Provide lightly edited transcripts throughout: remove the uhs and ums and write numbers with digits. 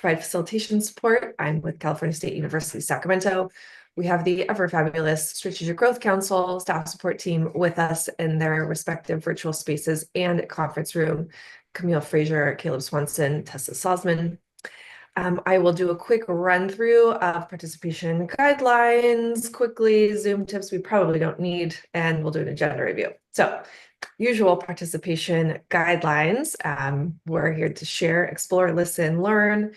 provide facilitation support. I'm with California State University, Sacramento. We have the ever fabulous Strategic Growth Council staff support team with us in their respective virtual spaces and conference room. Camille Frazier, Caleb Swanson, Tessa Salzman. I will do a quick run through of participation guidelines, quickly, Zoom tips we probably don't need, and we'll do an agenda review. So usual participation guidelines. We're here to share, explore, listen, learn,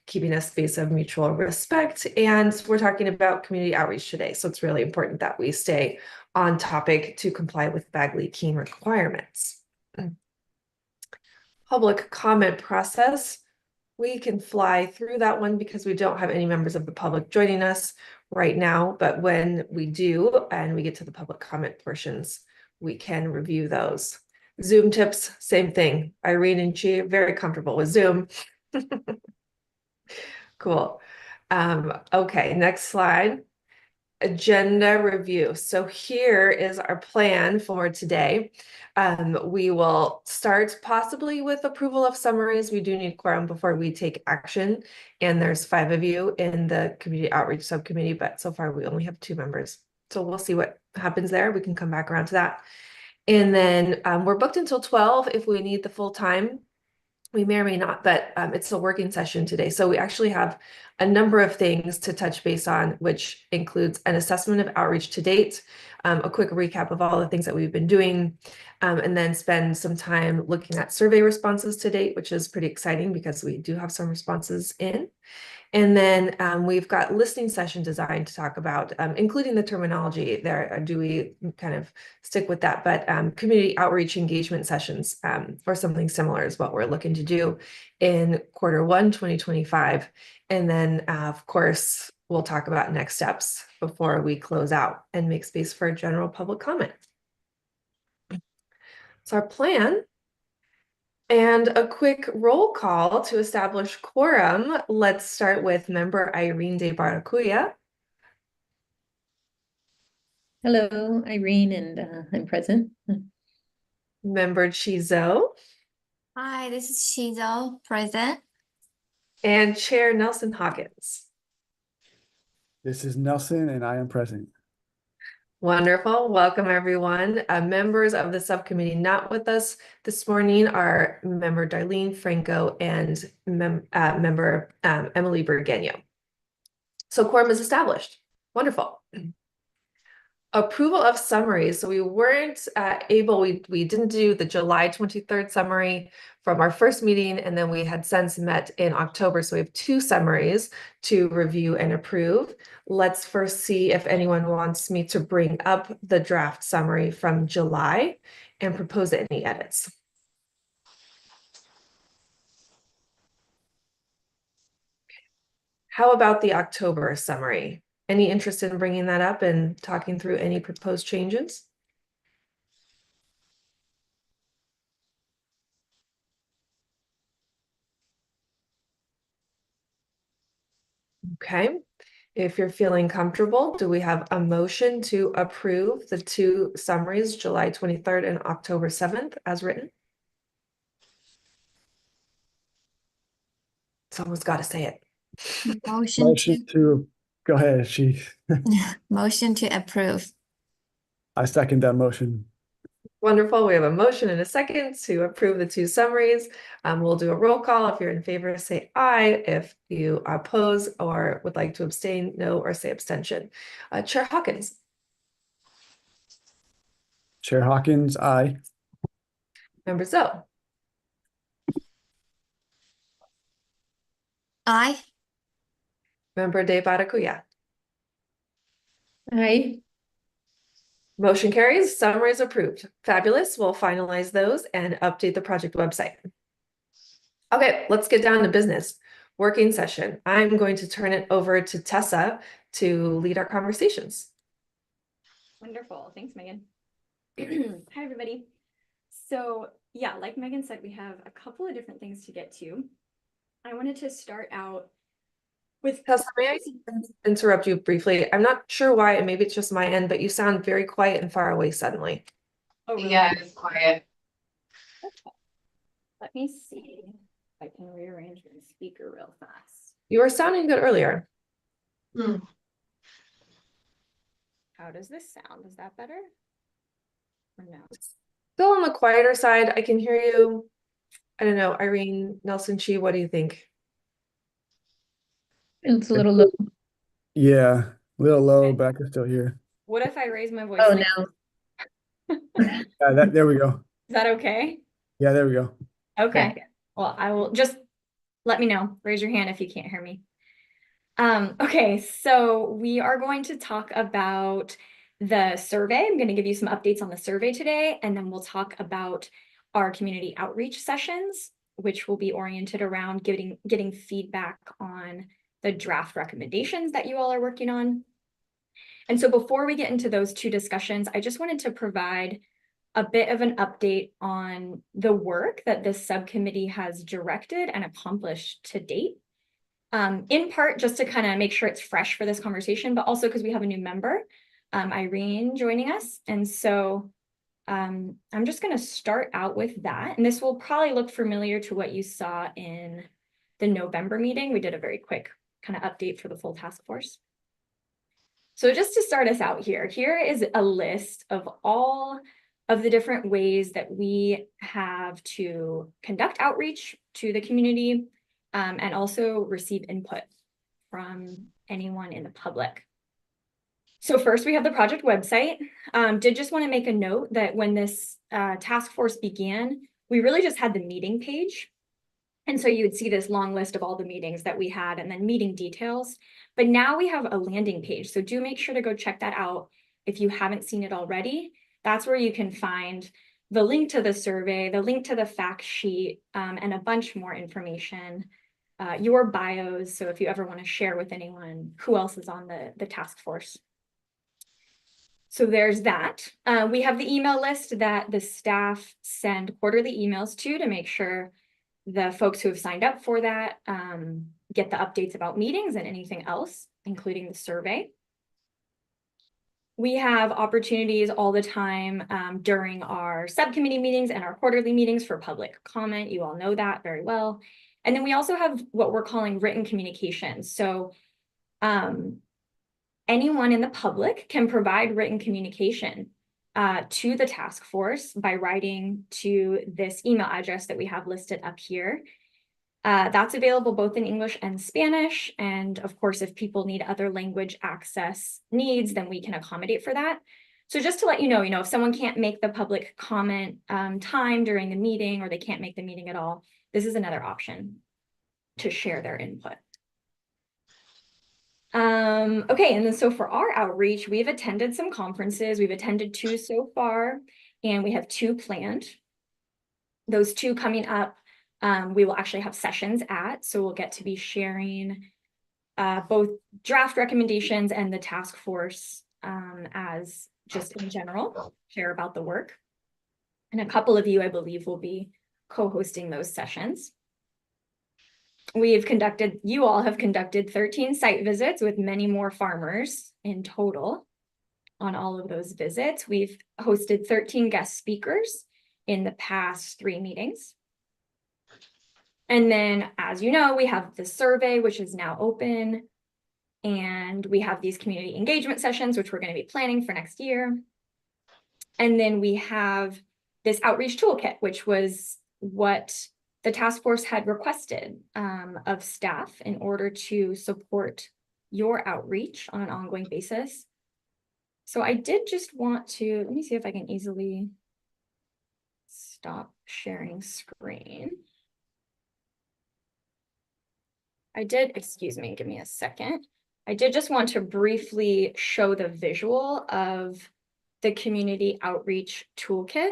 keeping a space of mutual respect. And we're talking about community outreach today. So it's really important that we stay on topic to comply with Bagley-Keene requirements. Public comment process. We can fly through that one because we don't have any members of the public joining us right now. But when we do, and we get to the public comment portions, we can review those. Zoom tips, same thing. Irene and Chi, very comfortable with Zoom. Cool. Okay, next slide. Agenda review. So here is our plan for today. We will start possibly with approval of summaries. We do need quorum before we take action. And there's 5 of you in the community outreach subcommittee, but so far we only have 2 members. So we'll see what happens there. We can come back around to that. And then we're booked until 12 if we need the full time. We may or may not, but it's a working session today. So we actually have a number of things to touch base on, which includes an assessment of outreach to date, a quick recap of all the things that we've been doing, and then spend some time looking at survey responses to date, which is pretty exciting because we do have some responses in. And then we've got listening session design to talk about, including the terminology there. Do we kind of stick with that? But community outreach engagement sessions or something similar is what we're looking to do in Q1 2025. And then, of course, we'll talk about next steps before we close out and make space for general public comment. So our plan. And a quick roll call to establish quorum. Let's start with member Irene de Baracuya. Hello, Irene, and I'm present. Member Chizo. Hi, this is Shizo, present. And Chair Nelson Hawkins. This is Nelson, and I am present. Wonderful. Welcome, everyone. Members of the subcommittee not with us this morning are member Darlene Franco and member Emily Burgueño. So quorum is established. Wonderful. Approval of summaries. So we weren't able, we didn't do the July 23rd summary from our first meeting, and then we had since met in October. So we have 2 summaries to review and approve. Let's first see if anyone wants me to bring up the draft summary from July and propose any edits. How about the October summary? Any interest in bringing that up and talking through any proposed changes? Okay. If you're feeling comfortable, do we have a motion to approve the 2 summaries, July 23rd and October 7th, as written? Someone's got to say it. Motion to go ahead. motion to approve. I second that motion. Wonderful. We have a motion and a second to approve the 2 summaries. We'll do a roll call. If you're in favor, say aye. If you oppose or would like to abstain, no, or say abstention. Chair Hawkins. Chair Hawkins, aye. Member Zoe. Aye. Member De Baracuya. Hi. Motion carries. Summaries approved. Fabulous. We'll finalize those and update the project website. Okay, let's get down to business. Working session. I'm going to turn it over to Tessa to lead our conversations. Wonderful. Thanks, Megan. Hi, everybody. So yeah, like Megan said, we have a couple of different things to get to. I wanted to start out with Tessa, may I interrupt you briefly? I'm not sure why, and maybe it's just my end, but you sound very quiet and far away suddenly. Oh, really? Yeah, it's quiet. Okay. Let me see. I can rearrange my speaker real fast. You were sounding good earlier. How does this sound? Is that better? Or no? Still on the quieter side. I can hear you. I don't know, Irene, Nelson Chi, what do you think? It's a little low. Yeah, a little low, Okay. but I can still hear. What if I raise my voice Oh, like no. There we go. Is that okay? Yeah, there we go. Okay. Well, I will just let me know. Raise your hand if you can't hear me. Okay, so we are going to talk about the survey. I'm going to give you some updates on the survey today, and then we'll talk about our community outreach sessions, which will be oriented around getting feedback on the draft recommendations that you all are working on. And so before we get into those two discussions, I just wanted to provide a bit of an update on the work that this subcommittee has directed and accomplished to date. In part, just to kind of make sure it's fresh for this conversation, but also because we have a new member, Irene, joining us. And so I'm just going to start out with that. And this will probably look familiar to what you saw in the November meeting. We did a very quick kind of update for the full task force. So just to start us out here is a list of all of the different ways that we have to conduct outreach to the community, and also receive input from anyone in the public. So first we have the project website. Did just want to make a note that when this task force began, we really just had the meeting page. And so you would see this long list of all the meetings that we had and then meeting details. But now we have a landing page. So do make sure to go check that out if you haven't seen it already. That's where you can find the link to the survey, the link to the fact sheet, and a bunch more information, your bios. So if you ever want to share with anyone who else is on the task force. So there's that. We have the email list that the staff send quarterly emails to make sure the folks who have signed up for that get the updates about meetings and anything else, including the survey. We have opportunities all the time during our subcommittee meetings and our quarterly meetings for public comment. You all know that very well. And then we also have what we're calling written communication. So anyone in the public can provide written communication to the task force by writing to this email address that we have listed up here. That's available both in English and Spanish. And of course, if people need other language access needs, then we can accommodate for that. So just to let you know, if someone can't make the public comment time during the meeting, or they can't make the meeting at all, this is another option to share their input. Okay, and then so for our outreach, we've attended some conferences. We've attended 2 so far, and we have 2 planned. Those 2 coming up, we will actually have sessions at, so we'll get to be sharing both draft recommendations and the task force as just in general, share about the work. And a couple of you, I believe, will be co-hosting those sessions. You all have conducted 13 site visits with many more farmers in total on all of those visits. We've hosted 13 guest speakers in the past 3 meetings. And then, as you know, we have the survey, which is now open. And we have these community engagement sessions, which we're going to be planning for next year. And then we have this outreach toolkit, which was what the task force had requested of staff in order to support your outreach on an ongoing basis. So I did just want to, let me see if I can easily stop sharing screen. Excuse me, give me a second. I did just want to briefly show the visual of the community outreach toolkit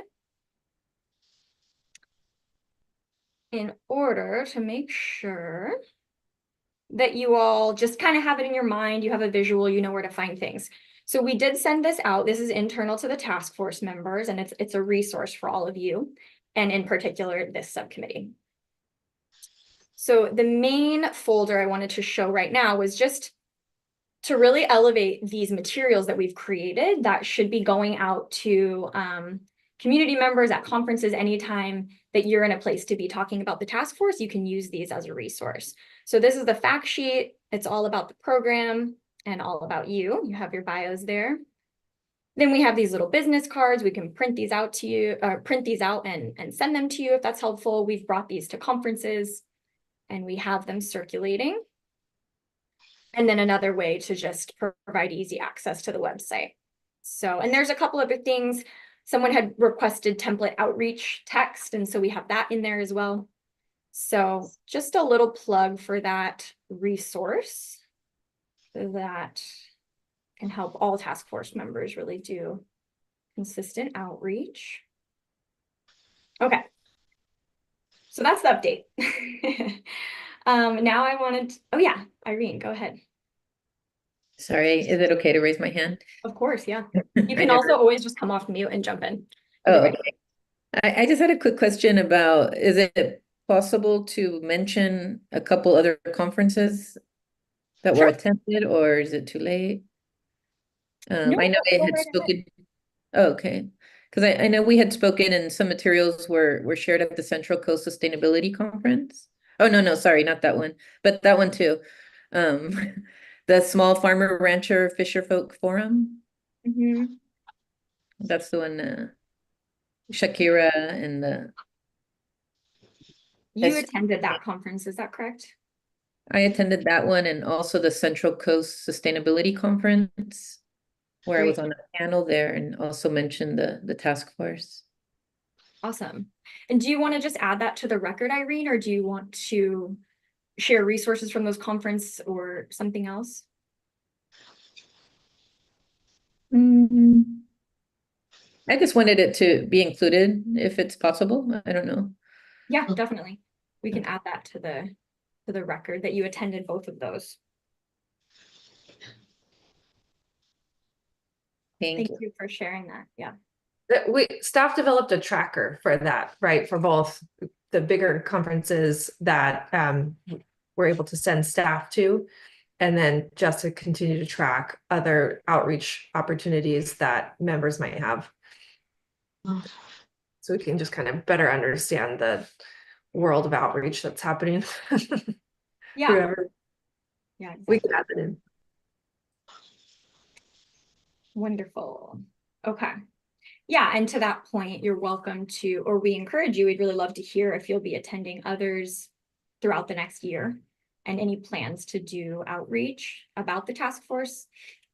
in order to make sure that you all just kind of have it in your mind, you have a visual, you know where to find things. So we did send this out. This is internal to the task force members, and it's a resource for all of you, and in particular, this subcommittee. So the main folder I wanted to show right now was just to really elevate these materials that we've created that should be going out to community members at conferences, anytime that you're in a place to be talking about the task force, you can use these as a resource. So this is the fact sheet. It's all about the program and all about you. You have your bios there. Then we have these little business cards. We can print these out to you, print these out and send them to you if that's helpful. We've brought these to conferences and we have them circulating. And then another way to just provide easy access to the website. So, and there's a couple other things. Someone had requested template outreach text, and so we have that in there as well. So just a little plug for that resource that can help all task force members really do consistent outreach. Okay. So that's the update. Now I wanted to, oh yeah, Irene, go ahead. Sorry, is it okay to raise my hand? Of course, yeah. I You can never- also always just come off mute and jump in. Oh, okay. I just had a quick question about, is it possible to mention a couple other conferences that were Sure. attended, or is it too late? No, I know go I had right spoken. Oh, okay. Because I know we had spoken and some materials were shared at the Central Coast Sustainability Conference. Oh, no, sorry, not that one, but that one too. The Small Farmer Rancher Fisher Folk Forum. Mhm. That's the one, Shakira and the. You Yes. attended that conference, is that correct? I attended that one and also the Central Coast Sustainability Conference, where I was Great. on a panel there and also mentioned the task force. Awesome. And do you want to just add that to the record, Irene, or do you want to share resources from those conferences or something else? I just wanted it to be included if it's possible. I don't know. Yeah, definitely. We can add that to the record that you attended both of those. Thank Thank you. you for sharing that. Yeah. Staff developed a tracker for that, right? For both the bigger conferences that we're able to send staff to, and then just to continue to track other outreach opportunities that members might have. So we can just kind of better understand the world of outreach that's happening. Yeah. Whoever, Yeah. Exactly. we can add it in. Wonderful. Okay. Yeah, and to that point, you're welcome to, or we encourage you, we'd really love to hear if you'll be attending others throughout the next year and any plans to do outreach about the task force.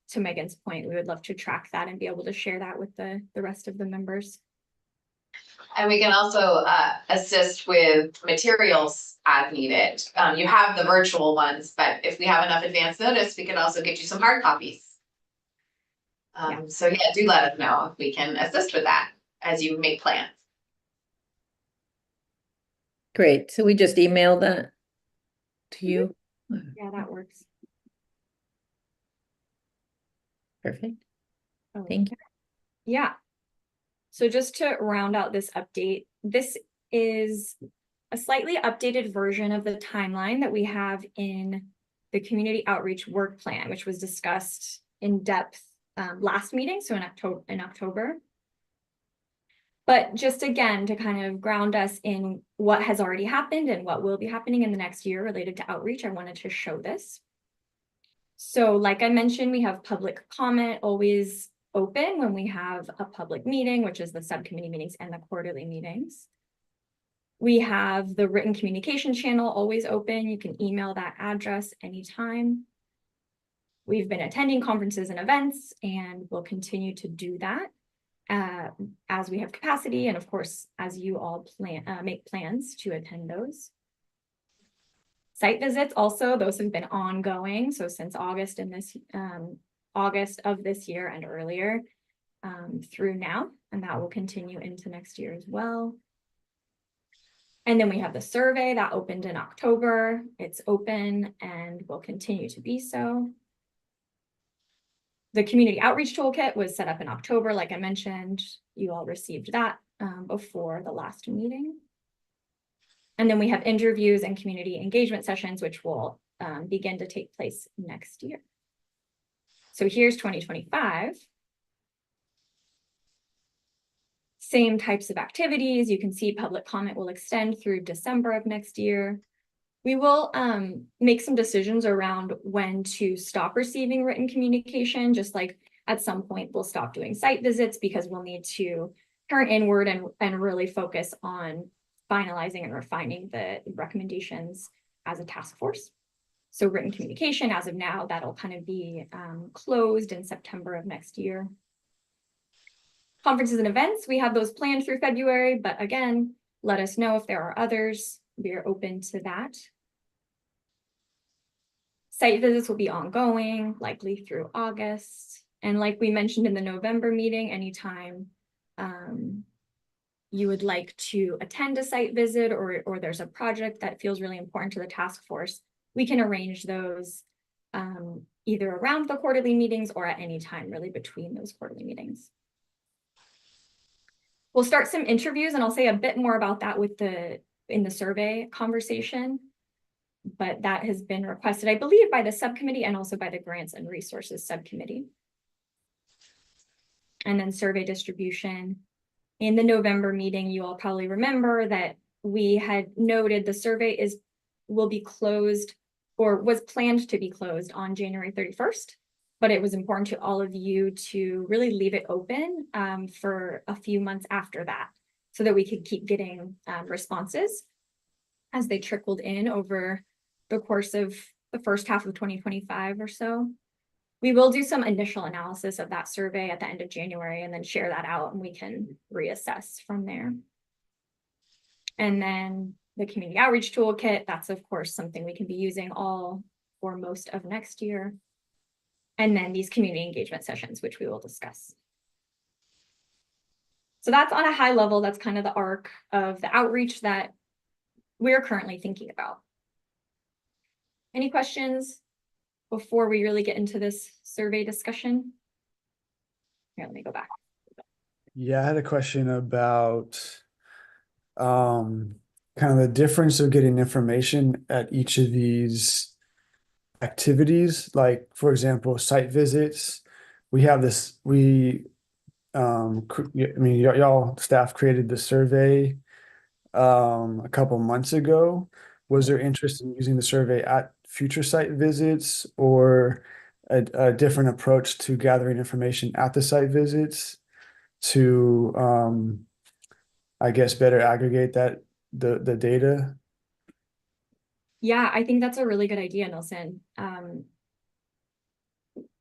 To Megan's point, we would love to track that and be able to share that with the rest of the members. And we can also assist with materials as needed. You have the virtual ones, but if we have enough advance notice, we can also get you some hard copies. So yeah, do let us know if we can assist with that as you make plans. Great. So we just email that to you. Yeah, that works. Perfect. Oh, Thank you. yeah. So just to round out this update, this is a slightly updated version of the timeline that we have in the community outreach work plan, which was discussed in depth last meeting, so in October. But just again, to kind of ground us in what has already happened and what will be happening in the next year related to outreach, I wanted to show this. So like I mentioned, we have public comment always open when we have a public meeting, which is the subcommittee meetings and the quarterly meetings. We have the written communication channel always open. You can email that address anytime. We've been attending conferences and events and we'll continue to do that as we have capacity. And of course, as you all make plans to attend those. Site visits also, those have been ongoing. So since August in this August of this year and earlier through now, and that will continue into next year as well. And then we have the survey that opened in October. It's open and will continue to be so. The community outreach toolkit was set up in October. Like I mentioned, you all received that before the last meeting. And then we have interviews and community engagement sessions, which will begin to take place next year. So here's 2025. Same types of activities. You can see public comment will extend through December of next year. We will make some decisions around when to stop receiving written communication, just like at some point we'll stop doing site visits because we'll need to turn inward and really focus on finalizing and refining the recommendations as a task force. So written communication, as of now, that'll kind of be closed in September of next year. Conferences and events, we have those planned through February, but again, let us know if there are others. We are open to that. Site visits will be ongoing, likely through August. And like we mentioned in the November meeting, anytime you would like to attend a site visit or there's a project that feels really important to the task force, we can arrange those either around the quarterly meetings or at any time really between those quarterly meetings. We'll start some interviews and I'll say a bit more about that in the survey conversation, but that has been requested, I believe, by the subcommittee and also by the Grants and Resources subcommittee. And then survey distribution. In the November meeting, you all probably remember that we had noted the survey will be closed or was planned to be closed on January 31st. But it was important to all of you to really leave it open for a few months after that so that we could keep getting responses as they trickled in over the course of the first half of 2025 or so. We will do some initial analysis of that survey at the end of January and then share that out and we can reassess from there. And then the community outreach toolkit, that's of course something we can be using all or most of next year. And then these community engagement sessions, which we will discuss. So that's on a high level, that's kind of the arc of the outreach that we're currently thinking about. Any questions before we really get into this survey discussion? Here, let me go back. Yeah, I had a question about kind of the difference of getting information at each of these activities. Like, for example, site visits. We have this, y'all staff created the survey a couple months ago. Was there interest in using the survey at future site visits or a different approach to gathering information at the site visits to I guess better aggregate the data? Yeah, I think that's a really good idea, Nelson.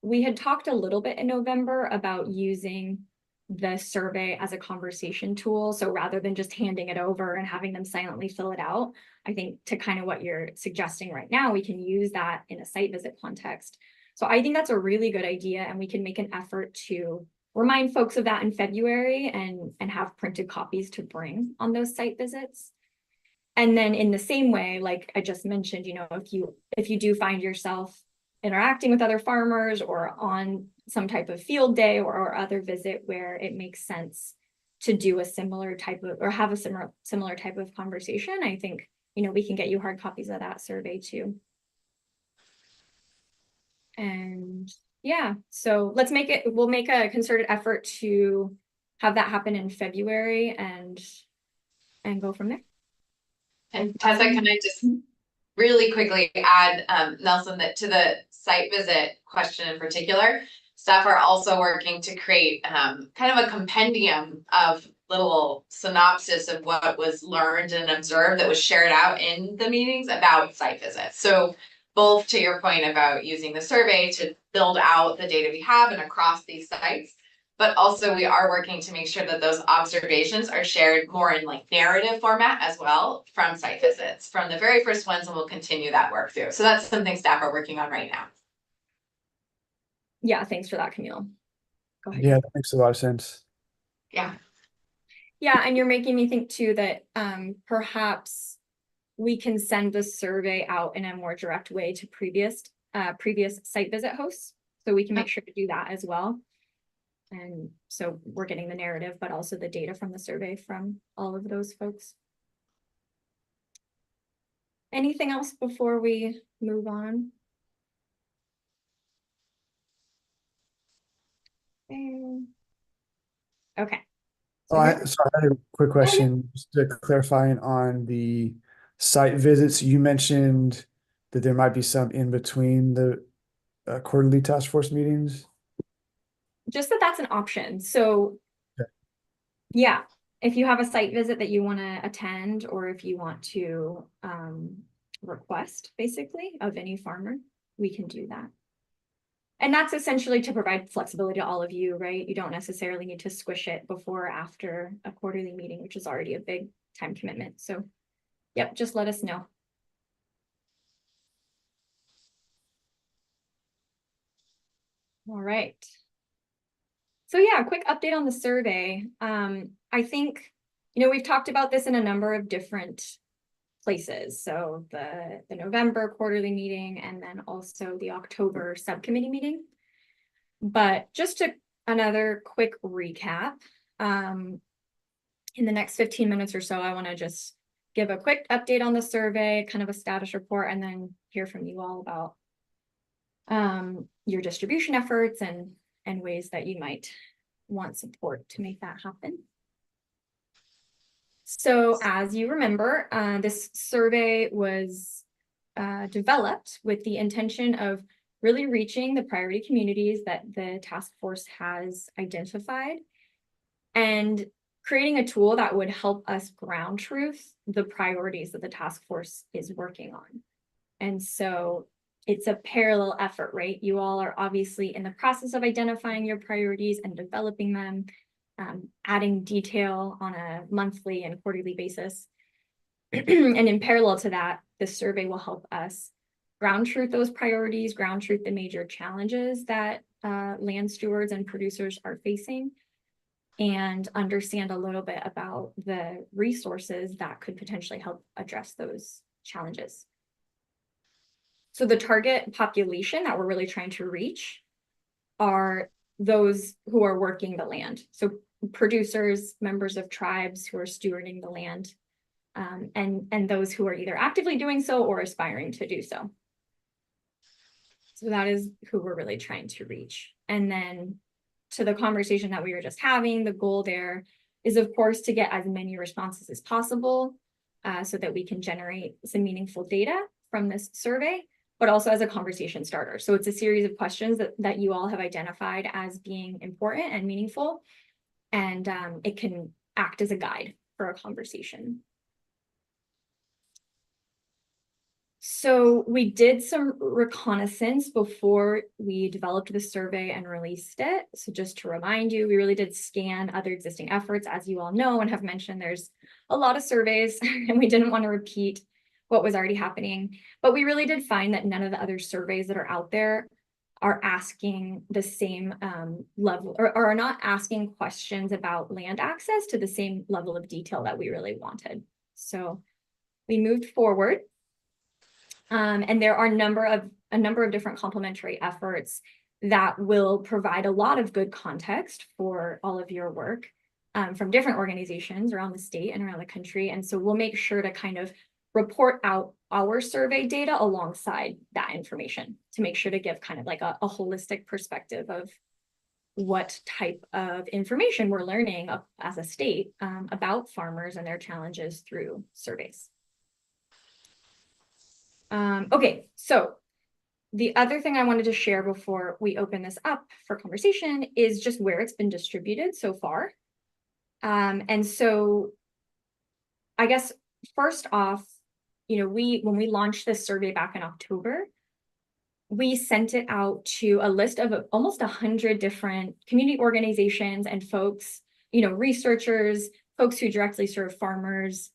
We had talked a little bit in November about using the survey as a conversation tool. So rather than just handing it over and having them silently fill it out, I think to kind of what you're suggesting right now, we can use that in a site visit context. So I think that's a really good idea and we can make an effort to remind folks of that in February and have printed copies to bring on those site visits. And then in the same way, like I just mentioned, you know, if you do find yourself interacting with other farmers or on some type of field day or other visit where it makes sense to do a similar type of or have a similar type of conversation, I think, you know, we can get you hard copies of that survey too. And yeah, so we'll make a concerted effort to have that happen in February and go from there. And Tessa, can I just really quickly add, Nelson, that to the site visit question in particular, staff are also working to create kind of a compendium of little synopsis of what was learned and observed that was shared out in the meetings about site visits. So both to your point about using the survey to build out the data we have and across these sites, but also we are working to make sure that those observations are shared more in like narrative format as well from site visits, from the very first ones, and we'll continue that work through. So that's something staff are working on right now. Yeah, thanks for that, Camille. Go ahead. Yeah, that makes a lot of sense. Yeah. Yeah, and you're making me think too that perhaps we can send the survey out in a more direct way to previous site visit hosts. So we can make sure to do that as well. And so we're getting the narrative, but also the data from the survey from all of those folks. Anything else before we move on? Okay, Oh, so I had a quick question, just to clarifying on the site visits. You mentioned that there might be some in between the quarterly task force meetings. Just that that's an option. So Okay. yeah, if you have a site visit that you want to attend, or if you want to request basically of any farmer, we can do that. And that's essentially to provide flexibility to all of you, right? You don't necessarily need to squish it before or after a quarterly meeting, which is already a big time commitment. So yep, just let us know. All right. So yeah, quick update on the survey. I think, we've talked about this in a number of different places. So the November quarterly meeting, and then also the October subcommittee meeting. But just another quick recap. In the next 15 minutes or so, I want to just give a quick update on the survey, kind of a status report, and then hear from you all about your distribution efforts and ways that you might want support to make that happen. So as you remember, this survey was developed with the intention of really reaching the priority communities that the task force has identified and creating a tool that would help us ground truth the priorities that the task force is working on. And so it's a parallel effort, right? You all are obviously in the process of identifying your priorities and developing them, adding detail on a monthly and quarterly basis. And in parallel to that, this survey will help us ground truth those priorities, ground truth the major challenges that land stewards and producers are facing, and understand a little bit about the resources that could potentially help address those challenges. So the target population that we're really trying to reach are those who are working the land. So producers, members of tribes who are stewarding the land, and those who are either actively doing so or aspiring to do so. So that is who we're really trying to reach. And then to the conversation that we were just having, the goal there is, of course, to get as many responses as possible so that we can generate some meaningful data from this survey, but also as a conversation starter. So it's a series of questions that you all have identified as being important and meaningful, and it can act as a guide for a conversation. So we did some reconnaissance before we developed the survey and released it. So just to remind you, we really did scan other existing efforts. As you all know and have mentioned, there's a lot of surveys and we didn't want to repeat what was already happening. But we really did find that none of the other surveys that are out there are asking the same level, or are not asking questions about land access to the same level of detail that we really wanted. So we moved forward. And there are a number of different complementary efforts that will provide a lot of good context for all of your work from different organizations around the state and around the country. And so we'll make sure to kind of report out our survey data alongside that information to make sure to give kind of like a holistic perspective of what type of information we're learning as a state about farmers and their challenges through surveys. Okay, so the other thing I wanted to share before we open this up for conversation is just where it's been distributed so far. And so I guess first off, when we launched this survey back in October, we sent it out to a list of almost 100 different community organizations and folks, researchers, folks who directly serve farmers,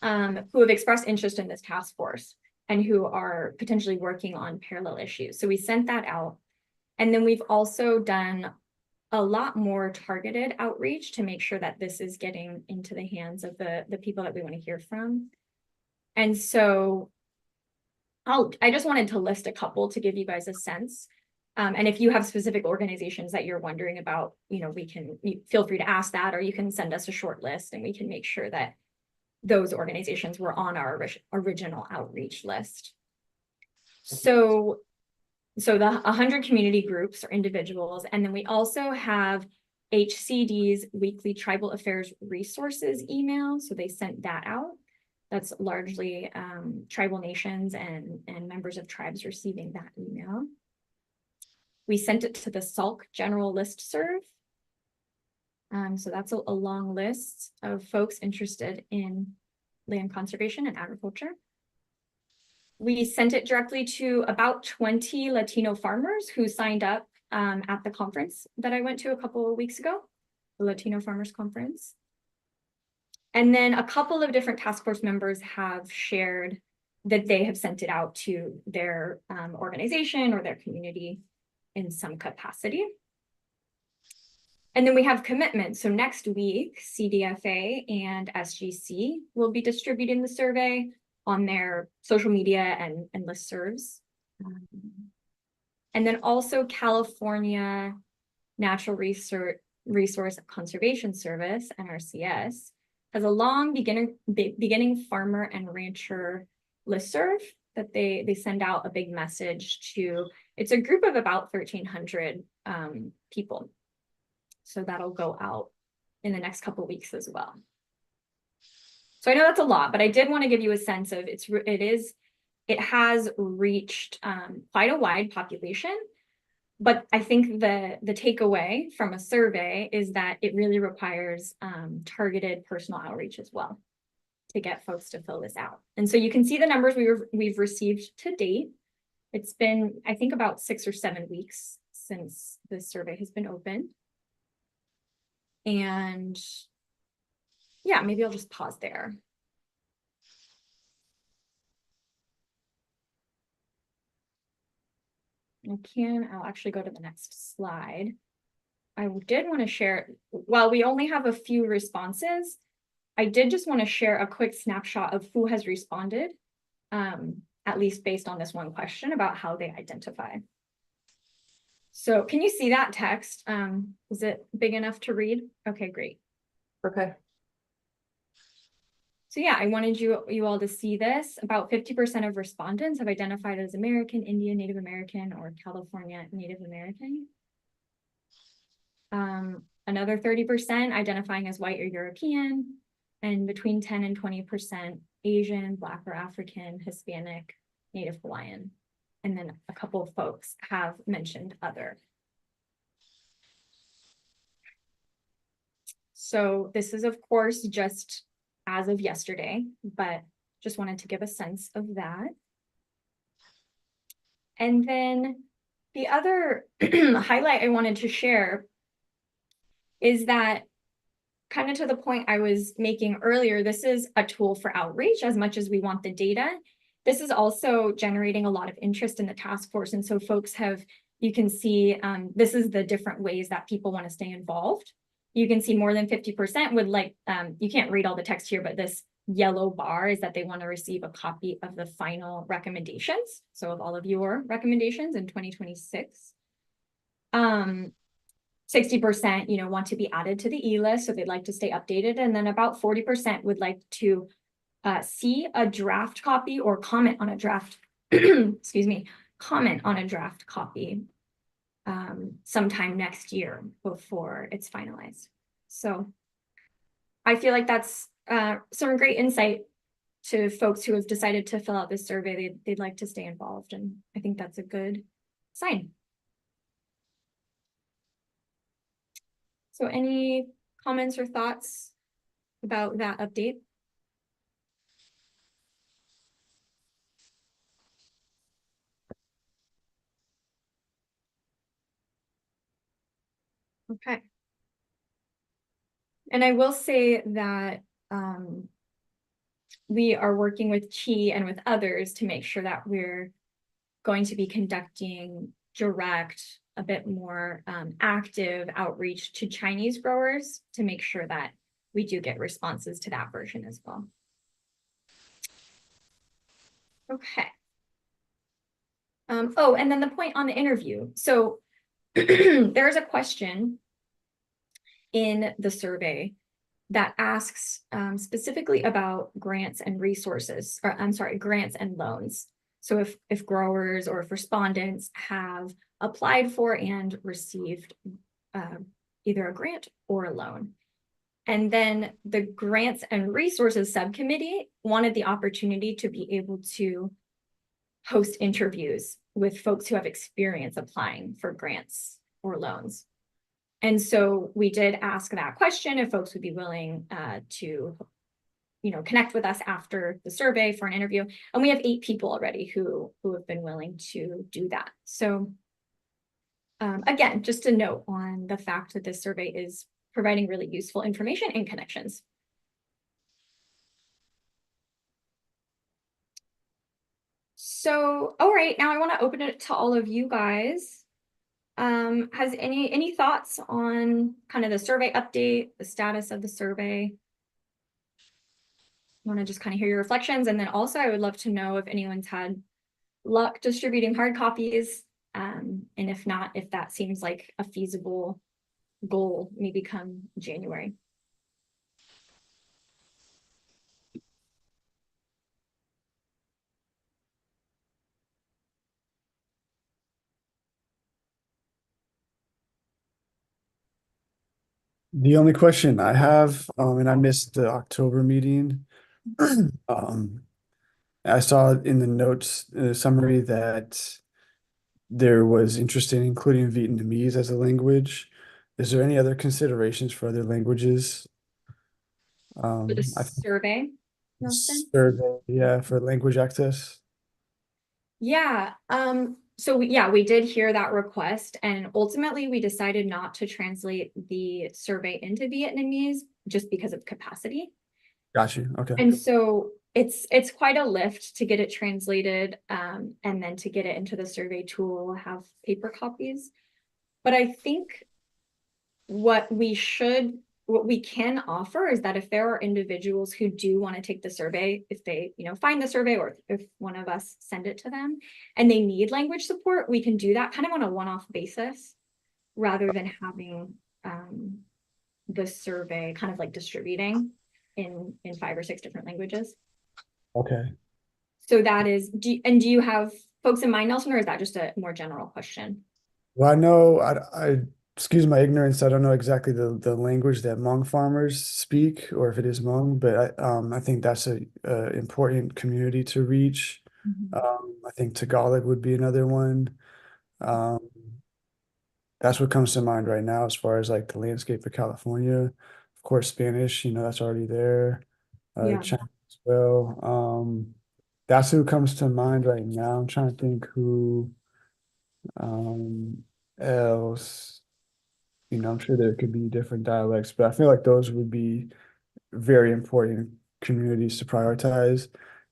who have expressed interest in this task force and who are potentially working on parallel issues. So we sent that out. And then we've also done a lot more targeted outreach to make sure that this is getting into the hands of the people that we want to hear from. And so I just wanted to list a couple to give you guys a sense. And if you have specific organizations that you're wondering about, you feel free to ask that, or you can send us a short list and we can make sure that those organizations were on our original outreach list. So the 100 community groups or individuals, and then we also have HCD's weekly tribal affairs resources email. So they sent that out. That's largely tribal nations and members of tribes receiving that email. We sent it to the SALC general listserv. So that's a long list of folks interested in land conservation and agriculture. We sent it directly to about 20 Latino farmers who signed up at the conference that I went to a couple of weeks ago, the Latino Farmers Conference. And then a couple of different task force members have shared that they have sent it out to their organization or their community in some capacity. And then we have commitments. So next week, CDFA and SGC will be distributing the survey on their social media and listservs. And then also California Natural Resource Conservation Service, NRCS, has a long beginning farmer and rancher listserv that they send out a big message to. It's a group of about 1,300 people. So that'll go out in the next couple of weeks as well. So I know that's a lot, but I did want to give you a sense of it has reached quite a wide population. But I think the takeaway from a survey is that it really requires targeted personal outreach as well to get folks to fill this out. And so you can see the numbers we've received to date. It's been, I think, about 6 or 7 weeks since this survey has been open. And yeah, maybe I'll just pause there. I'll actually go to the next slide. I did want to share, while we only have a few responses, I did just want to share a quick snapshot of who has responded, at least based on this one question about how they identify. So can you see that text? Is it big enough to read? Okay, great. Okay. So yeah, I wanted you all to see this. About 50% of respondents have identified as American, Indian, Native American, or California Native American. Another 30% identifying as white or European, and between 10 and 20% Asian, Black or African, Hispanic, Native Hawaiian. And then a couple of folks have mentioned other. So this is, of course, just as of yesterday, but just wanted to give a sense of that. And then the other highlight I wanted to share is that, kind of to the point I was making earlier, this is a tool for outreach as much as we want the data. This is also generating a lot of interest in the task force. And so folks have, you can see, this is the different ways that people want to stay involved. You can see more than 50% would like, you can't read all the text here, but this yellow bar is that they want to receive a copy of the final recommendations. So of all of your recommendations in 2026. 60%, want to be added to the e-list, so they'd like to stay updated. And then about 40% would like to see a draft copy or comment on a draft, excuse me, comment on a draft copy sometime next year before it's finalized. So I feel like that's some great insight to folks who have decided to fill out this survey. They'd like to stay involved, and I think that's a good sign. So any comments or thoughts about that update? Okay. And I will say that we are working with Chi and with others to make sure that we're going to be conducting direct, a bit more active outreach to Chinese growers to make sure that we do get responses to that version as well. Okay. Oh, and then the point on the interview. So there's a question in the survey that asks specifically about grants and resources, or I'm sorry, grants and loans. So if growers or if respondents have applied for and received either a grant or a loan. And then the Grants and Resources Subcommittee wanted the opportunity to be able to host interviews with folks who have experience applying for grants or loans. And so we did ask that question if folks would be willing to, connect with us after the survey for an interview. And we have 8 people already who have been willing to do that. So again, just a note on the fact that this survey is providing really useful information and connections. So, all right, now I want to open it to all of you guys. Has any thoughts on kind of the survey update, the status of the survey? I want to just kind of hear your reflections, and then also I would love to know if anyone's had luck distributing hard copies, and if not, if that seems like a feasible goal, maybe come January. The only question I have, and I missed the October meeting. I saw in the notes, summary that there was interest in including Vietnamese as a language. Is there any other considerations for other languages? For the I think survey, Nelson? survey, yeah, for language access. Yeah, so we did hear that request, and ultimately we decided not to translate the survey into Vietnamese just because of capacity. Got you. Okay. And so it's quite a lift to get it translated, and then to get it into the survey tool, have paper copies. But I think what we can offer is that if there are individuals who do want to take the survey, if they, find the survey, or if one of us send it to them and they need language support, we can do that kind of on a one-off basis rather than having the survey kind of like distributing in 5 or 6 different languages. Okay. So that is, do you have folks in mind, Nelson, or is that just a more general question? Well, I know, I excuse my ignorance, I don't know exactly the language that Hmong farmers speak, or if it is Hmong, but I think that's a important community to reach. I think Tagalog would be another one. That's what comes to mind right now as far as like the landscape of California. Of course, Spanish, that's already there. Yeah. Chinese as well. That's who comes to mind right now. I'm trying to think who else. I'm sure there could be different dialects, but I feel like those would be very important communities to prioritize.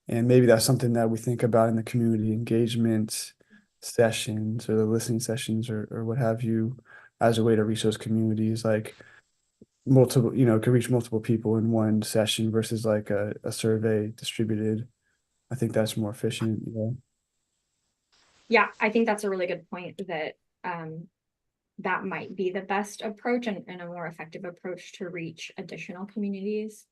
And maybe that's something that we think about in the community engagement sessions or the listening sessions or what have you, as a way to reach those communities, like multiple, could reach multiple people in one session versus like a survey distributed. I think that's more efficient. Yeah, I think that's a really good point, that that might be the best approach and a more effective approach to reach additional communities.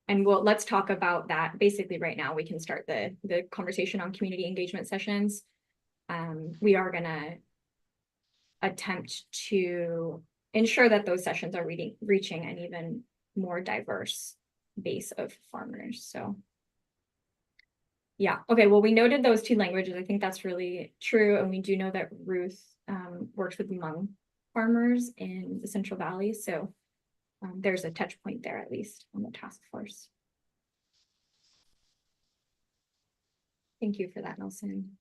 And let's talk about that. Basically right now we can start the conversation on community engagement sessions. We are gonna attempt to ensure that those sessions are reaching an even more diverse base of farmers. So yeah, okay, well, we noted those 2 languages. I think that's really true. And we do know that Ruth works with Hmong farmers in the Central Valley. So there's a touch point there, at least on the task force. Thank you for that, Nelson.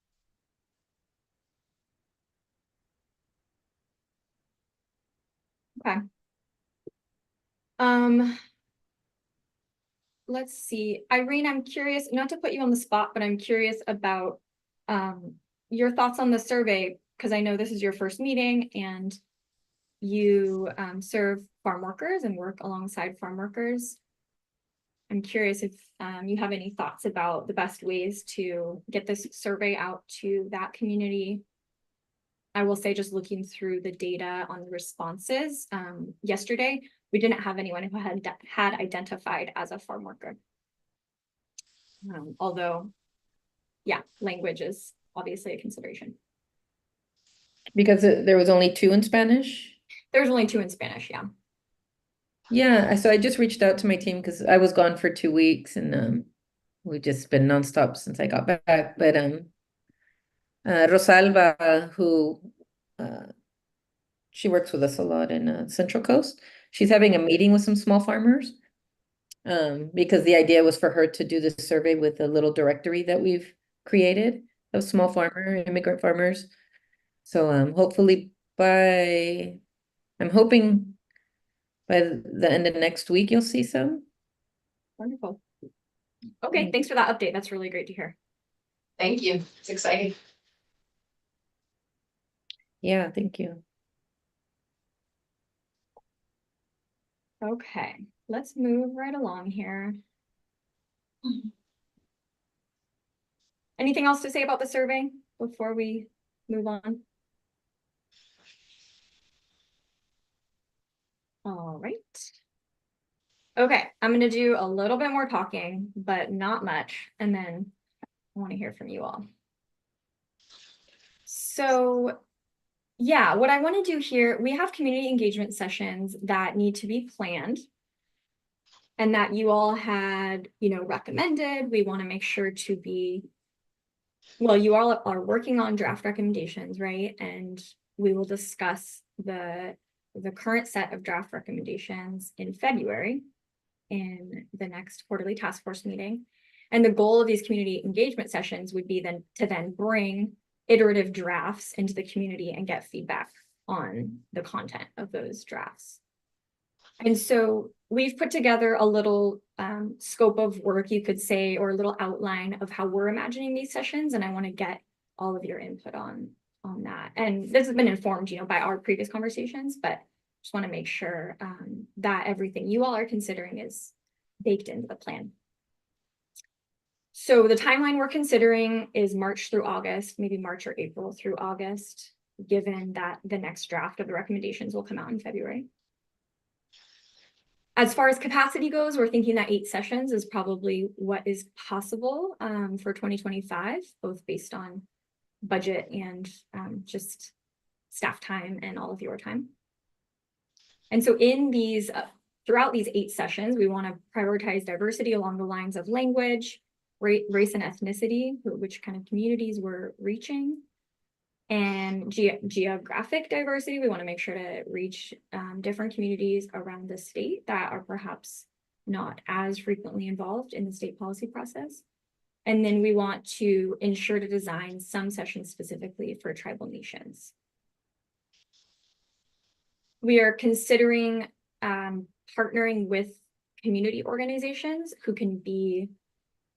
Okay. Let's see, Irene, I'm curious, not to put you on the spot, but I'm curious about your thoughts on the survey, because I know this is your first meeting and you serve farm workers and work alongside farm workers. I'm curious if you have any thoughts about the best ways to get this survey out to that community. I will say, just looking through the data on the responses yesterday, we didn't have anyone who had identified as a farm worker. Although, yeah, language is obviously a consideration. Because there was only 2 in Spanish? There's only 2 in Spanish, yeah. Yeah, so I just reached out to my team because I was gone for 2 weeks and we've just been nonstop since I got back. But Rosalba, who she works with us a lot in Central Coast, she's having a meeting with some small farmers. Because the idea was for her to do this survey with a little directory that we've created of small immigrant farmers. So hopefully I'm hoping by the end of next week you'll see some. Wonderful. Okay, thanks for that update. That's really great to hear. Thank you. It's exciting. Yeah, thank you. Okay, let's move right along here. Anything else to say about the survey before we move on? All right. Okay, I'm going to do a little bit more talking, but not much. And then I want to hear from you all. So yeah, what I want to do here, we have community engagement sessions that need to be planned and that you all had, recommended. We want to make sure to be, well, you all are working on draft recommendations, right? And we will discuss the current set of draft recommendations in February in the next quarterly task force meeting. And the goal of these community engagement sessions would be then to bring iterative drafts into the community and get feedback on the content of those drafts. And so we've put together a little scope of work, you could say, or a little outline of how we're imagining these sessions. And I want to get all of your input on that. And this has been informed, by our previous conversations, but just want to make sure that everything you all are considering is baked into the plan. So the timeline we're considering is March through August, maybe March or April through August, given that the next draft of the recommendations will come out in February. As far as capacity goes, we're thinking that 8 sessions is probably what is possible for 2025, both based on budget and just staff time and all of your time. And so in these, throughout these 8 sessions, we want to prioritize diversity along the lines of language, race and ethnicity, which kind of communities we're reaching, and geographic diversity. We want to make sure to reach different communities around the state that are perhaps not as frequently involved in the state policy process. And then we want to ensure to design some sessions specifically for tribal nations. We are considering partnering with community organizations who can be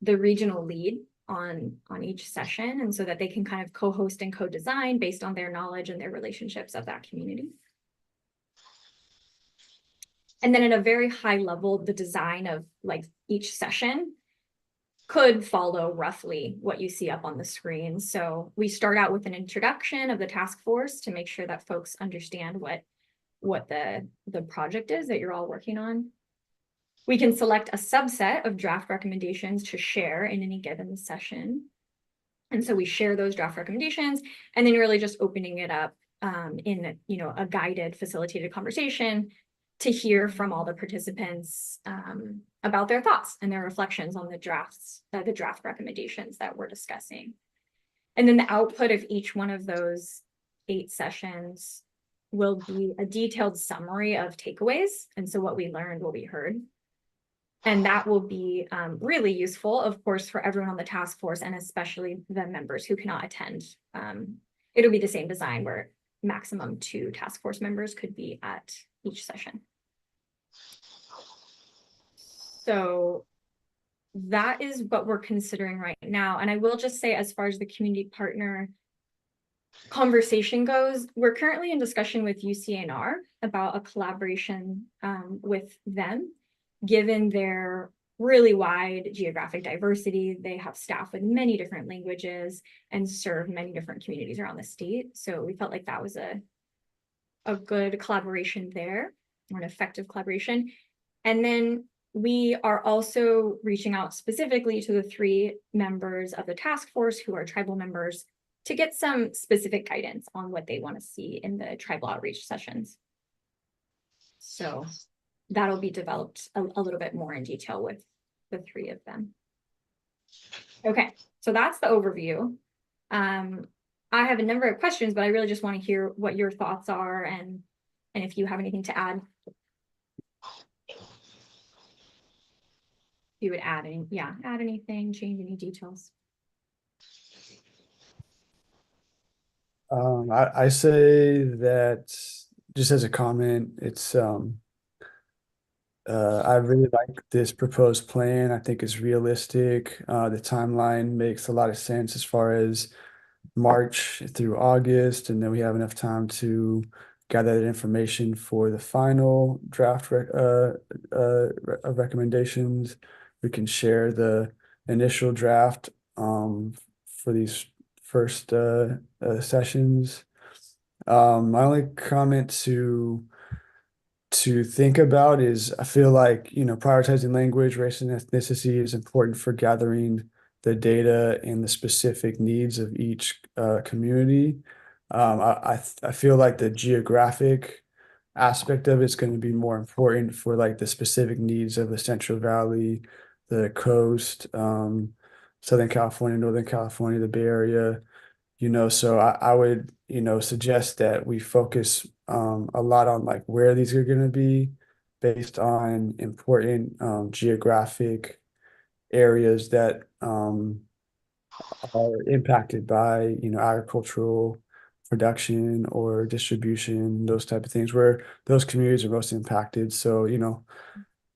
the regional lead on each session, and so that they can kind of co-host and co-design based on their knowledge and their relationships of that community. And then at a very high level, the design of like each session could follow roughly what you see up on the screen. So we start out with an introduction of the task force to make sure that folks understand what the project is that you're all working on. We can select a subset of draft recommendations to share in any given session. And so we share those draft recommendations, and then really just opening it up in a guided, facilitated conversation to hear from all the participants about their thoughts and their reflections on the draft recommendations that we're discussing. And then the output of each one of those 8 sessions will be a detailed summary of takeaways. And so what we learned will be heard. And that will be really useful, of course, for everyone on the task force, and especially the members who cannot attend. It'll be the same design where maximum 2 task force members could be at each session. So that is what we're considering right now. And I will just say, as far as the community partner conversation goes, we're currently in discussion with UCNR about a collaboration with them. Given their really wide geographic diversity, they have staff with many different languages and serve many different communities around the state. So we felt like that was a good collaboration there, or an effective collaboration. And then we are also reaching out specifically to the 3 members of the task force who are tribal members to get some specific guidance on what they want to see in the tribal outreach sessions. So that'll be developed a little bit more in detail with the three of them. Okay, so that's the overview. I have a number of questions, but I really just want to hear what your thoughts are and if you have anything to add. You would add any, add anything, change any details. I say that just as a comment, it's I really like this proposed plan. I think it's realistic. The timeline makes a lot of sense as far as March through August, and then we have enough time to gather that information for the final draft of recommendations. We can share the initial draft for these first sessions. My only comment to think about is I feel like, prioritizing language, race, and ethnicity is important for gathering the data and the specific needs of each community. I feel like the geographic aspect of it's going to be more important for like the specific needs of the Central Valley, the coast, Southern California, Northern California, the Bay Area. So I would, suggest that we focus a lot on like where these are going to be based on important geographic areas that are impacted by, agricultural production or distribution, those type of things where those communities are most impacted. So,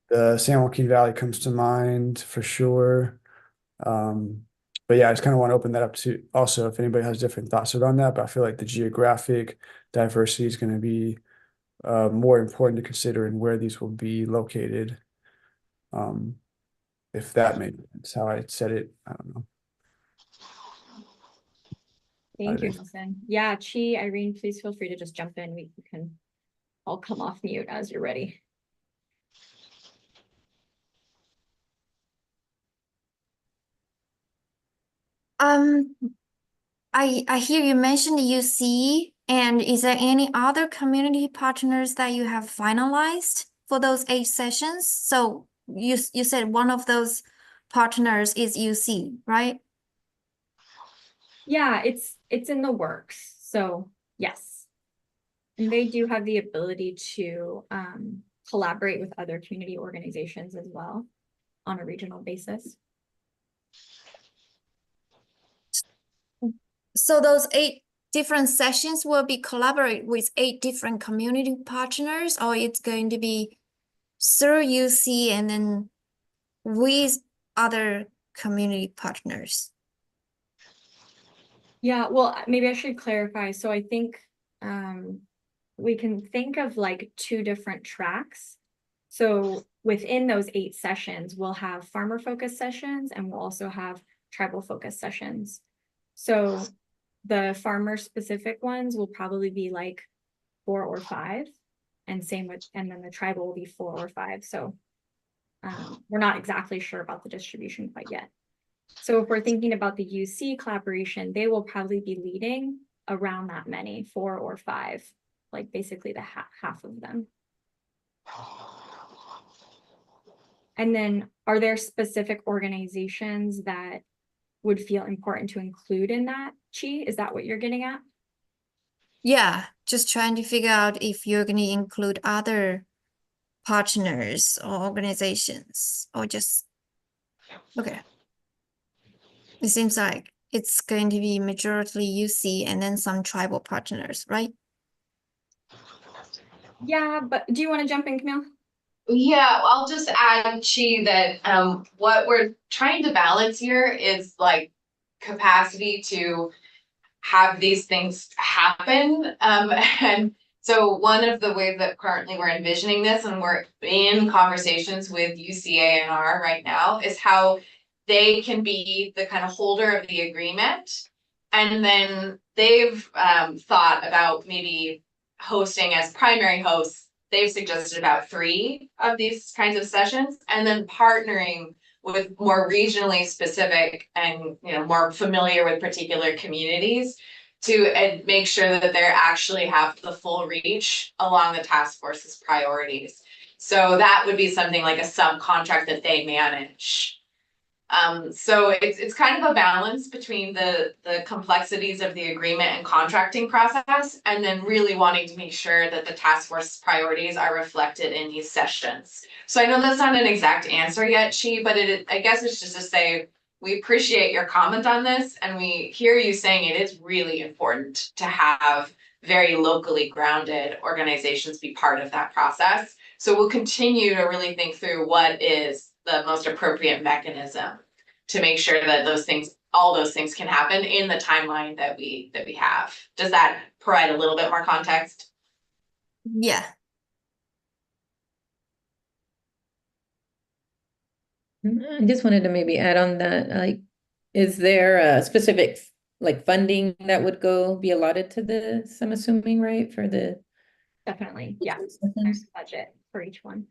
the San Joaquin Valley comes to mind for sure. But yeah, I just kind of want to open that up to also if anybody has different thoughts around that. But I feel like the geographic diversity is going to be more important to consider in where these will be located. If that makes sense, how I said it, I don't know. Thank you, Nelson. Yeah, Chi, Irene, please feel free to just jump in. We can all come off mute as you're ready. I hear you mentioned UC, and is there any other community partners that you have finalized for those 8 sessions? So you said one of those partners is UC, right? Yeah, it's in the works. So yes. And they do have the ability to collaborate with other community organizations as well on a regional basis. So those 8 different sessions will be collaborate with 8 different community partners, or it's going to be through UC and then with other community partners? Yeah, well, maybe I should clarify. So I think we can think of like 2 different tracks. So within those 8 sessions, we'll have farmer focused sessions and we'll also have tribal focused sessions. So the farmer specific ones will probably be like 4 or 5, and then the tribal will be 4 or 5. So we're not exactly sure about the distribution quite yet. So if we're thinking about the UC collaboration, they will probably be leading around that many, 4 or 5, like basically the half of them. And then are there specific organizations that would feel important to include in that, Chi? Is that what you're getting at? Yeah, just trying to figure out if you're going to include other partners or organizations or just, okay. It seems like it's going to be majority UC and then some tribal partners, right? Yeah, but do you want to jump in, Camille? Yeah, I'll just add, Chi, that what we're trying to balance here is like capacity to have these things happen. And so one of the ways that currently we're envisioning this, and we're in conversations with UCANR right now, is how they can be the kind of holder of the agreement. And then they've thought about maybe hosting as primary hosts. They've suggested about 3 of these kinds of sessions, and then partnering with more regionally specific and more familiar with particular communities to make sure that they're actually have the full reach along the task force's priorities. So that would be something like a subcontract that they manage. So it's kind of a balance between the complexities of the agreement and contracting process, and then really wanting to make sure that the task force priorities are reflected in these sessions. So I know that's not an exact answer yet, Chi, but I guess it's just to say, we appreciate your comment on this, and we hear you saying it is really important to have very locally grounded organizations be part of that process. So we'll continue to really think through what is the most appropriate mechanism to make sure that all those things can happen in the timeline that we have. Does that provide a little bit more context? Yeah. I just wanted to maybe add on that, like, is there a specific like funding that would be allotted to this, I'm assuming, right, for the Definitely, yeah. sessions? There's a budget for each one.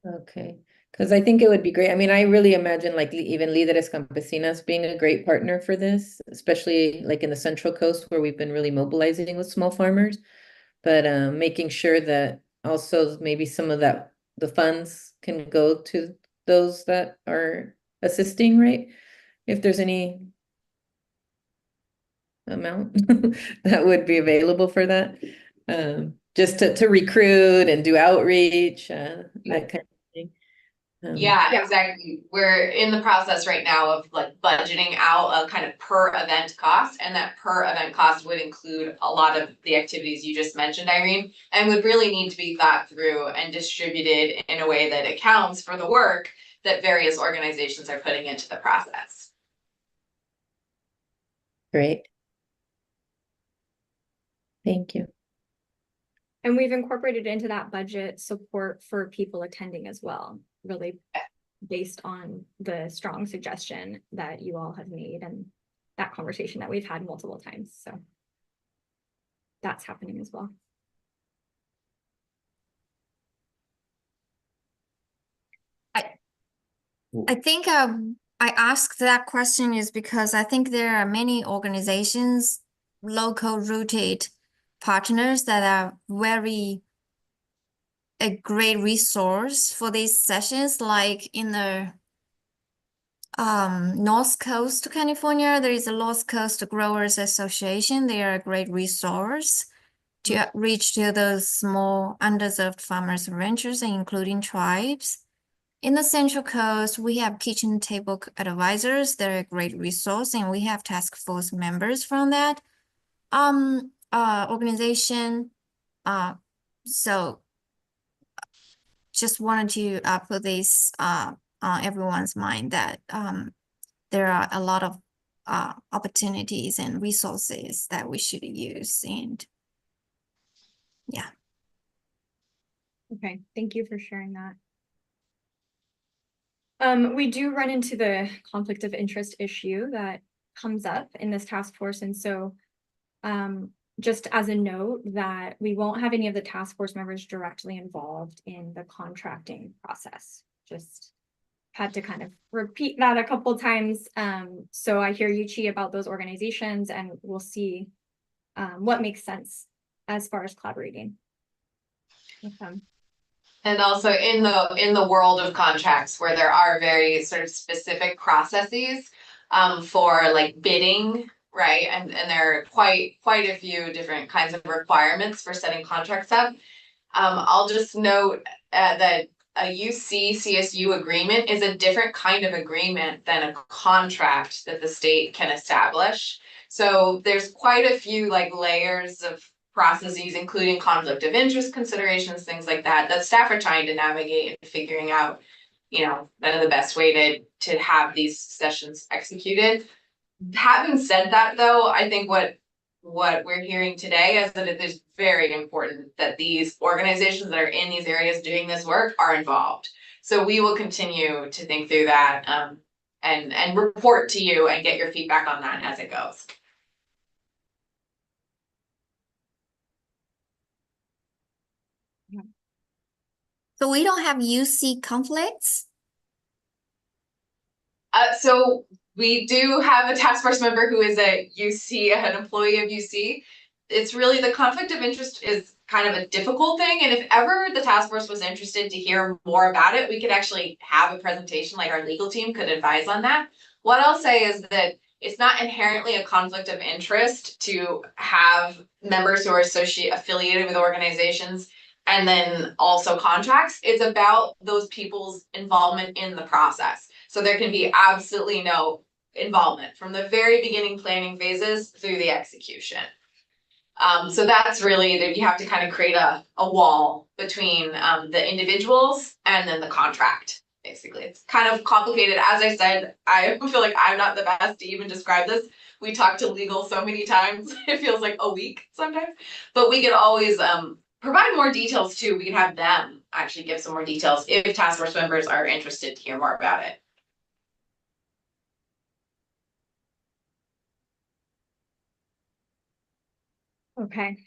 Okay, because I think it would be great. I mean, I really imagine like even Líderes Campesinas being a great partner for this, especially like in the Central Coast where we've been really mobilizing with small farmers. But making sure that also maybe some of the funds can go to those that are assisting, right? If there's any amount that would be available for that. Just to recruit and do outreach, that kind of thing. Yeah, exactly. We're in the process right now of like budgeting out a kind of per event cost, and that per event cost would include a lot of the activities you just mentioned, Irene, and would really need to be thought through and distributed in a way that accounts for the work that various organizations are putting into the process. Great. Thank you. And we've incorporated into that budget support for people attending as well, really based on the strong suggestion that you all have made and that conversation that we've had multiple times. So that's happening as well. I think I asked that question is because I think there are many organizations, local rooted partners that are a great resource for these sessions, like in the North Coast California, there is a North Coast Growers Association. They are a great resource to reach to those small underserved farmers and ranchers, including tribes. In the Central Coast, we have kitchen table advisors. They're a great resource, and we have task force members from that organization. So just wanted to put this on everyone's mind that there are a lot of opportunities and resources that we should use, and yeah. Okay, thank you for sharing that. We do run into the conflict of interest issue that comes up in this task force. And so just as a note that we won't have any of the task force members directly involved in the contracting process. Just had to kind of repeat that a couple times. So I hear you, Chi, about those organizations, and we'll see what makes sense as far as collaborating with them. And also in the world of contracts where there are very sort of specific processes for like bidding, right? And there are quite a few different kinds of requirements for setting contracts up. I'll just note that a UC-CSU agreement is a different kind of agreement than a contract that the state can establish. So there's quite a few like layers of processes, including conflict of interest considerations, things like that, that staff are trying to navigate and figuring out, you know, the best way to have these sessions executed. Having said that, though, I think what we're hearing today is that it is very important that these organizations that are in these areas doing this work are involved. So we will continue to think through that and report to you and get your feedback on that as it goes. So we don't have UC conflicts? So we do have a task force member who is a UC, an employee of UC. It's really, the conflict of interest is kind of a difficult thing. And if ever the task force was interested to hear more about it, we could actually have a presentation, like our legal team could advise on that. What I'll say is that it's not inherently a conflict of interest to have members who are affiliated with organizations and then also contracts. It's about those people's involvement in the process. So there can be absolutely no involvement from the very beginning planning phases through the execution. So that's really that you have to kind of create a wall between the individuals and then the contract. Basically, it's kind of complicated. As I said, I feel like I'm not the best to even describe this. We talk to legal so many times, it feels like a week sometimes. But we could always provide more details too. We can have them actually give some more details if task force members are interested to hear more about it. Okay,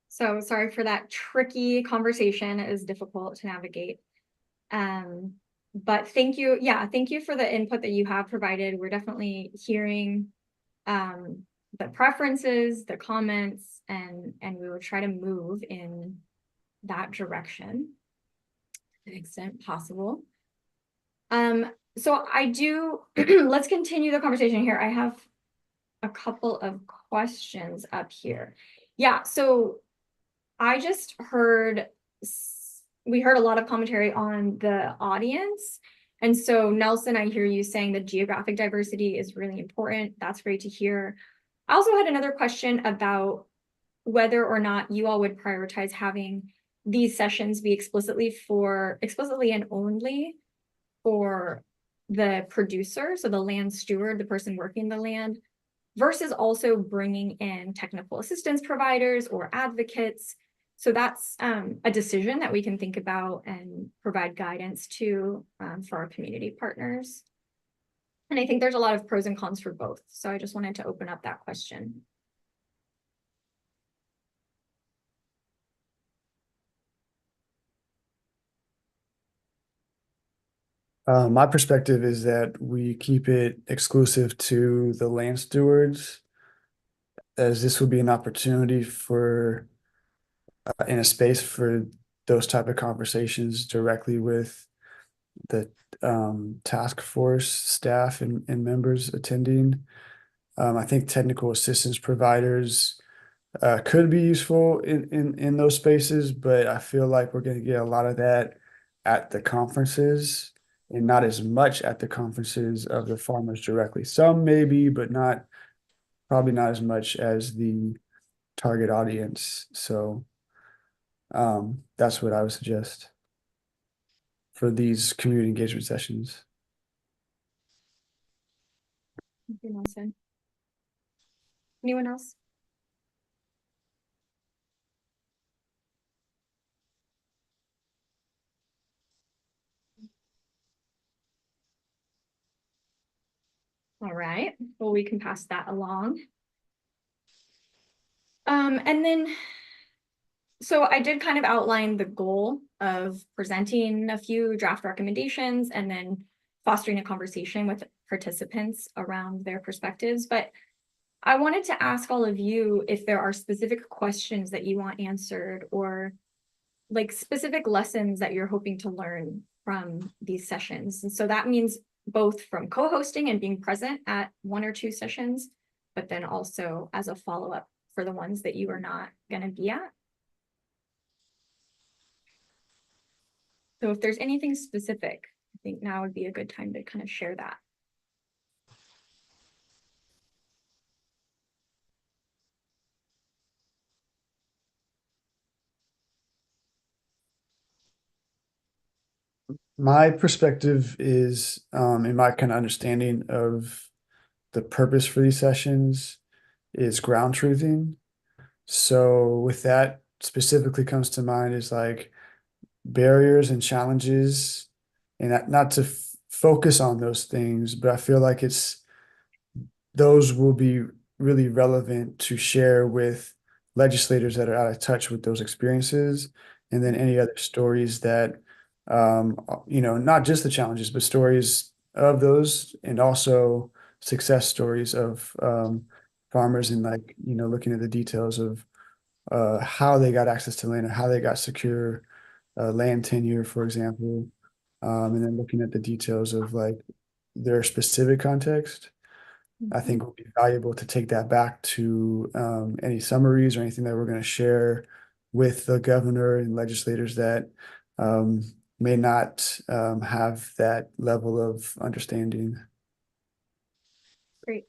so sorry for that tricky conversation. It is difficult to navigate. But thank you. Yeah, thank you for the input that you have provided. We're definitely hearing the preferences, the comments, and we will try to move in that direction to the extent possible. So I do, let's continue the conversation here. I have a couple of questions up here. Yeah, so I just heard, we heard a lot of commentary on the audience. And so Nelson, I hear you saying that geographic diversity is really important. That's great to hear. I also had another question about whether or not you all would prioritize having these sessions be explicitly and only for the producer, so the land steward, the person working the land, versus also bringing in technical assistance providers or advocates. So that's a decision that we can think about and provide guidance to for our community partners. And I think there's a lot of pros and cons for both. So I just wanted to open up that question. My perspective is that we keep it exclusive to the land stewards, as this would be an opportunity for in a space for those type of conversations directly with the task force staff and members attending. I think technical assistance providers could be useful in those spaces, but I feel like we're going to get a lot of that at the conferences and not as much at the conferences of the farmers directly. Some maybe, but probably not as much as the target audience. So that's what I would suggest for these community engagement sessions. Thank you, Nelson. Anyone else? All right, well, we can pass that along. And then, so I did kind of outline the goal of presenting a few draft recommendations and then fostering a conversation with participants around their perspectives. But I wanted to ask all of you if there are specific questions that you want answered or like specific lessons that you're hoping to learn from these sessions. And so that means both from co-hosting and being present at one or two sessions, but then also as a follow-up for the ones that you are not going to be at. So if there's anything specific, I think now would be a good time to kind of share that. My perspective is, in my kind of understanding of the purpose for these sessions is ground truthing. So with that specifically comes to mind is like barriers and challenges, and not to focus on those things, but I feel like those will be really relevant to share with legislators that are out of touch with those experiences, and then any other stories that not just the challenges, but stories of those, and also success stories of farmers and like, you know, looking at the details of how they got access to land or how they got secure land tenure, for example. And then looking at the details of like their specific context. I think it would be valuable to take that back to any summaries or anything that we're going to share with the governor and legislators that may not have that level of understanding. Great.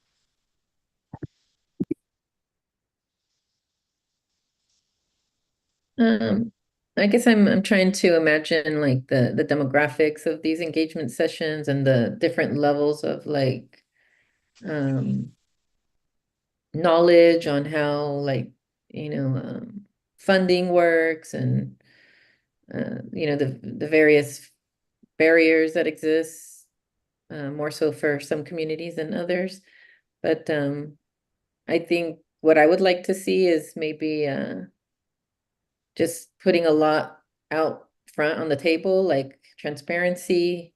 I guess I'm trying to imagine like the demographics of these engagement sessions and the different levels of like knowledge on how like funding works and the various barriers that exist, more so for some communities than others. But I think what I would like to see is maybe just putting a lot out front on the table, like transparency.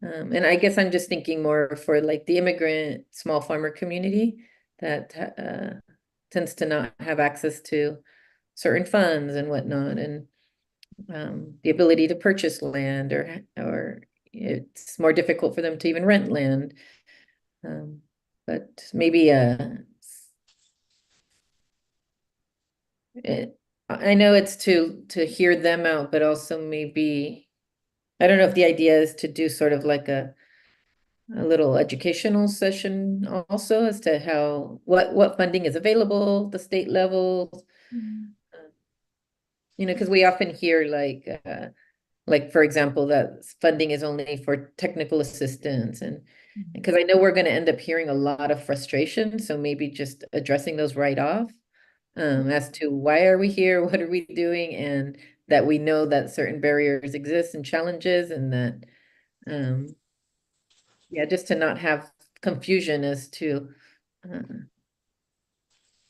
And I guess I'm just thinking more for like the immigrant small farmer community that tends to not have access to certain funds and whatnot, and the ability to purchase land, or it's more difficult for them to even rent land. But maybe I know it's to hear them out, but also maybe I don't know if the idea is to do sort of like a little educational session also as to how what funding is available, the state level. Because we often hear like for example, that funding is only for technical assistance, and because I know we're going to end up hearing a lot of frustration, so maybe just addressing those right off, as to why are we here, what are we doing, and that we know that certain barriers exist and challenges, and that yeah, just to not have confusion as to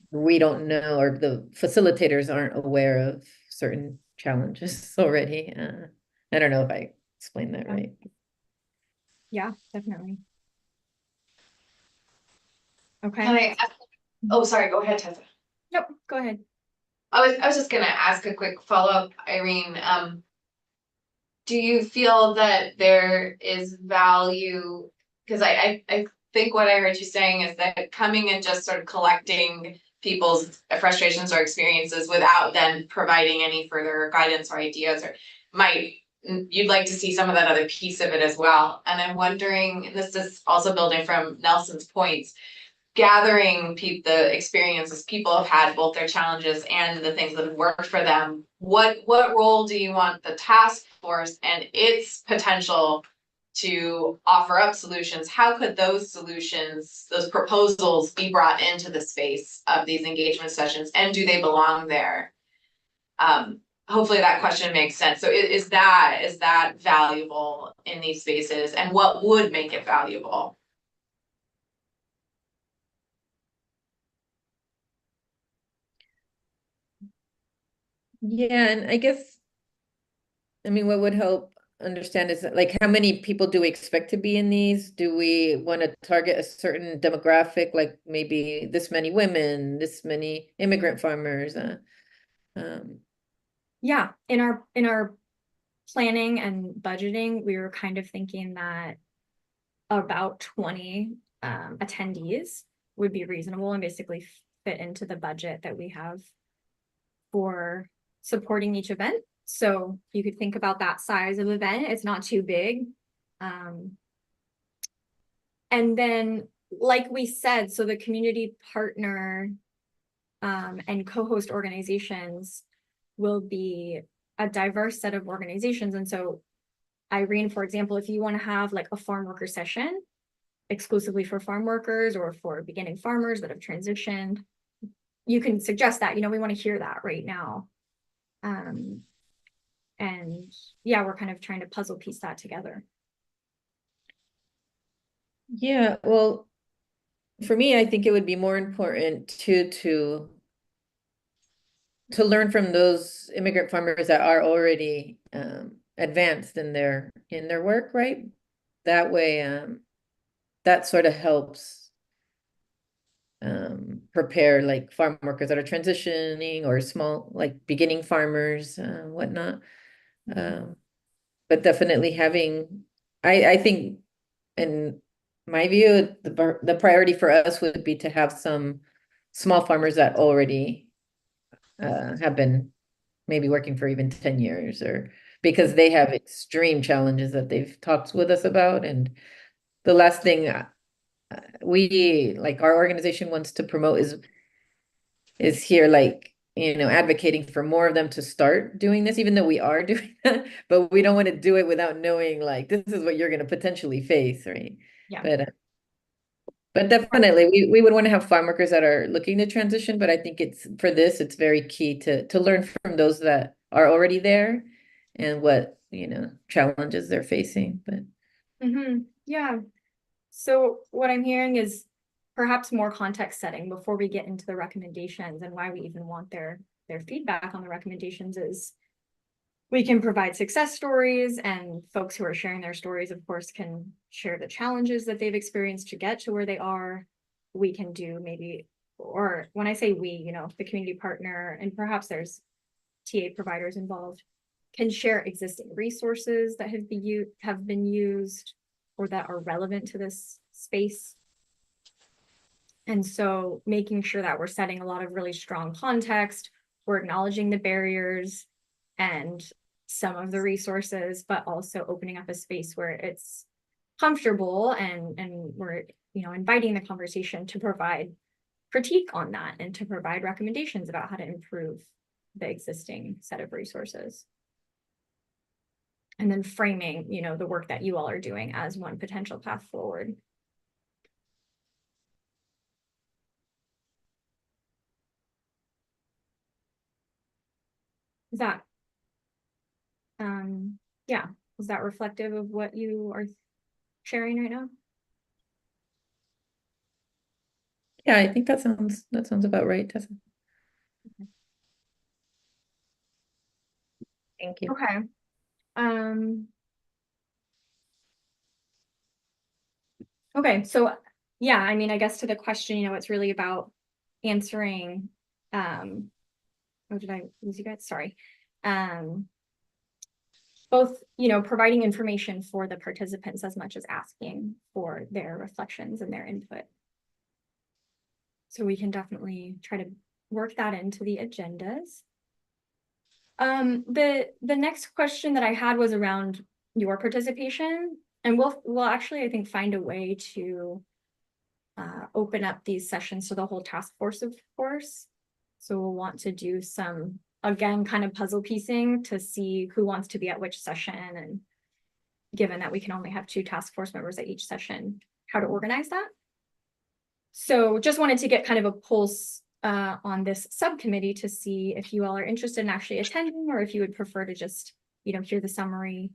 we don't know, or the facilitators aren't aware of certain challenges already. I don't know if I explained that right. Yeah, definitely. Can Okay. I ask, oh, sorry, go ahead, Tessa. Nope, go ahead. I was just gonna ask a quick follow-up, Irene. Do you feel that there is value? Because I think what I heard you saying is that coming and just sort of collecting people's frustrations or experiences without then providing any further guidance or ideas, or you'd like to see some of that other piece of it as well. And I'm wondering, and this is also building from Nelson's points, gathering the experiences people have had, both their challenges and the things that have worked for them. What role do you want the task force and its potential to offer up solutions? How could those solutions, those proposals, be brought into the space of these engagement sessions, and do they belong there? Hopefully that question makes sense. So is that valuable in these spaces, and what would make it valuable? Yeah, and I guess, I mean, what would help understand is like how many people do we expect to be in these? Do we want to target a certain demographic, like maybe this many women, this many immigrant farmers? Yeah, in our planning and budgeting, we were kind of thinking that about 20 attendees would be reasonable and basically fit into the budget that we have for supporting each event. So you could think about that size of event. It's not too big. And then, like we said, so the community partner and co-host organizations will be a diverse set of organizations. And so Irene, for example, if you want to have like a farm worker session exclusively for farm workers or for beginning farmers that have transitioned, you can suggest that, we want to hear that right now. And yeah, we're kind of trying to puzzle piece that together. Yeah, well, for me, I think it would be more important to learn from those immigrant farmers that are already advanced in their work, right? That way, that sort of helps prepare like farm workers that are transitioning or small, like beginning farmers, whatnot. But definitely having, I think, in my view, the priority for us would be to have some small farmers that already have been maybe working for even 10 years, or because they have extreme challenges that they've talked with us about. And the last thing we, like our organization, wants to promote is here, like, advocating for more of them to start doing this, even though we are doing that, but we don't want to do it without knowing, like, this is what you're going to potentially face, right? Yeah. But definitely we would want to have farm workers that are looking to transition, but I think it's very key to learn from those that are already there and what, challenges they're facing. But Yeah. So what I'm hearing is perhaps more context setting before we get into the recommendations, and why we even want their feedback on the recommendations is we can provide success stories, and folks who are sharing their stories, of course, can share the challenges that they've experienced to get to where they are. We can do maybe, or when I say we, the community partner, and perhaps there's TA providers involved, can share existing resources that have been used or that are relevant to this space. And so making sure that we're setting a lot of really strong context, we're acknowledging the barriers and some of the resources, but also opening up a space where it's comfortable, and we're, inviting the conversation to provide critique on that and to provide recommendations about how to improve the existing set of resources. And then framing, the work that you all are doing as one potential path forward. Is that, yeah, is that reflective of what you are sharing right now? yeah, I think that sounds about right, Tessa. Okay. Thank you. Okay. Okay, so yeah, I mean, I guess to the question, it's really about answering, oh, did I lose you guys? Sorry. Both, providing information for the participants as much as asking for their reflections and their input. So we can definitely try to work that into the agendas. The next question that I had was around your participation, and we'll actually, I think, find a way to open up these sessions to the whole task force, of course. So we'll want to do some, again, kind of puzzle piecing to see who wants to be at which session, and given that we can only have 2 task force members at each session, how to organize that. So just wanted to get kind of a pulse on this subcommittee to see if you all are interested in actually attending, or if you would prefer to just, hear the summary,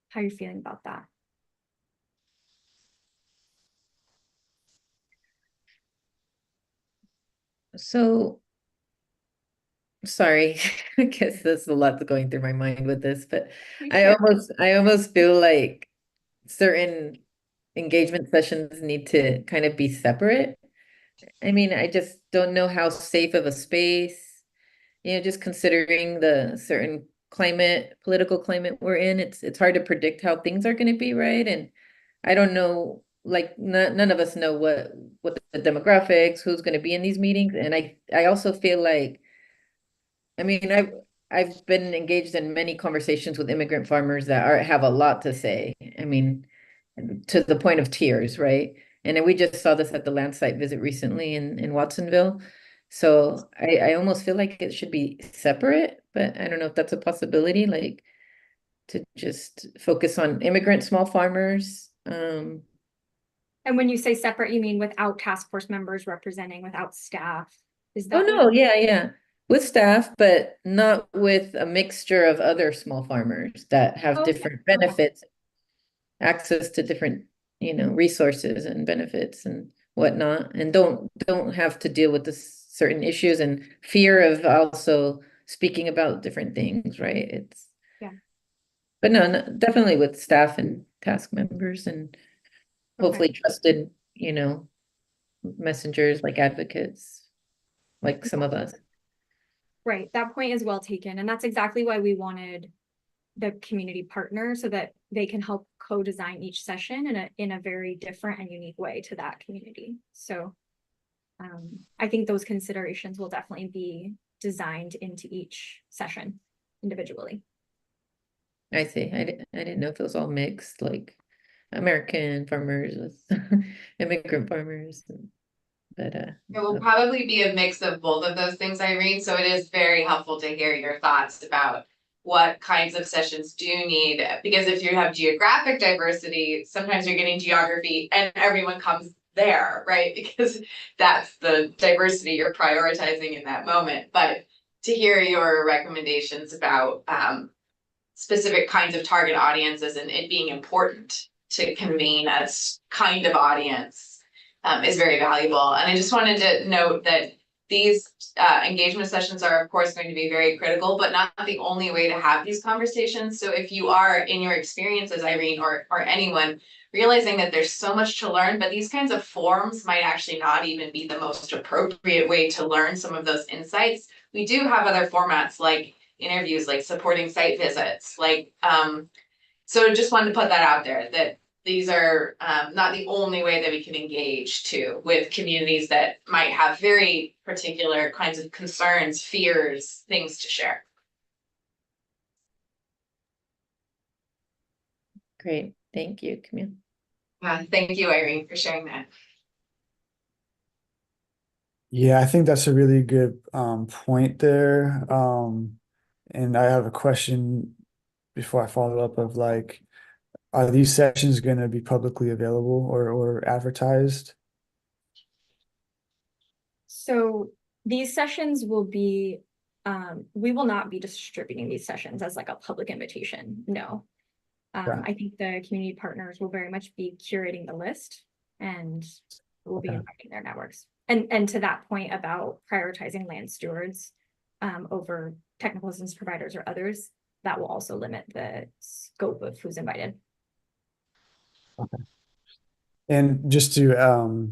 how you're feeling about that. So, sorry, I guess there's a lot going through my mind with this, but I almost feel like certain engagement sessions need to kind of be separate. I mean, I just don't know how safe of a space, just considering the certain political climate we're in, it's hard to predict how things are going to be, right? And I don't know, like none of us know what the demographics, who's going to be in these meetings. And I also feel like, I mean, I've been engaged in many conversations with immigrant farmers that have a lot to say. I mean, to the point of tears, right? And then we just saw this at the land site visit recently in Watsonville. So I almost feel like it should be separate, but I don't know if that's a possibility, like to just focus on immigrant small farmers. And when you say separate, you mean without task force members representing, without staff? Is that? Oh, no, yeah. With staff, but not with a mixture of other small farmers that have different benefits, access to different, resources and benefits and whatnot, and don't have to deal with the certain issues and fear of also speaking about different things, right? But no, definitely with staff and task members, and hopefully trusted, messengers, like advocates, like some of us. Right, that point is well taken, and that's exactly why we wanted the community partner, so that they can help co-design each session in a very different and unique way to that community. So I think those considerations will definitely be designed into each session individually. I see. I didn't know if it was all mixed, like American farmers with immigrant farmers. But It will probably be a mix of both of those things, Irene, so it is very helpful to hear your thoughts about what kinds of sessions do you need, because if you have geographic diversity, sometimes you're getting geography and everyone comes there, right? Because that's the diversity you're prioritizing in that moment. But to hear your recommendations about specific kinds of target audiences and it being important to convene a kind of audience is very valuable. And I just wanted to note that these engagement sessions are, of course, going to be very critical, but not the only way to have these conversations. So if you are, in your experiences, Irene, or anyone, realizing that there's so much to learn, but these kinds of forums might actually not even be the most appropriate way to learn some of those insights, we do have other formats like interviews, like supporting site visits, like, so just wanted to put that out there, that these are not the only way that we can engage too with communities that might have very particular kinds of concerns, fears, things to share. great. Thank you, Camille. Thank you, Irene, for sharing that. Yeah, I think that's a really good point there. And I have a question before I follow up of like, are these sessions going to be publicly available or advertised? So these sessions will be, we will not be distributing these sessions as like a public invitation, no. Yeah. I think the community partners will very much be curating the list and will be Okay. inviting their networks. And to that point about prioritizing land stewards over technical assistance providers or others, that will also limit the scope of who's invited. Okay. And just to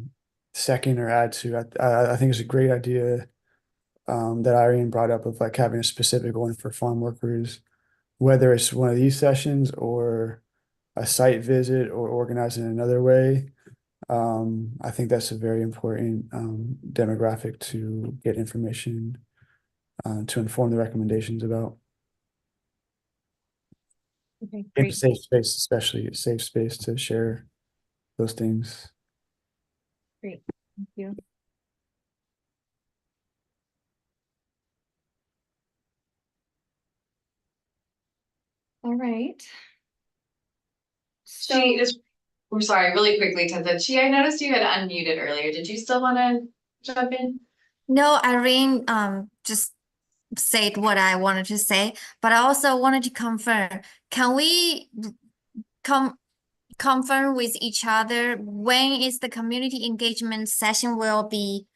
second or add to, I think it's a great idea that Irene brought up of like having a specific one for farm workers, whether it's one of these sessions or a site visit or organized in another way. I think that's a very important demographic to get information to inform the recommendations about. Okay, In a great. safe space, especially a safe space to share those things. Great, thank you. All right. So She is, I'm sorry, really quickly, Tenzin, I noticed you had unmuted earlier. Did you still want to jump in? No, Irene, just said what I wanted to say, but I also wanted to confirm, can we confirm with each other when is the community engagement session will be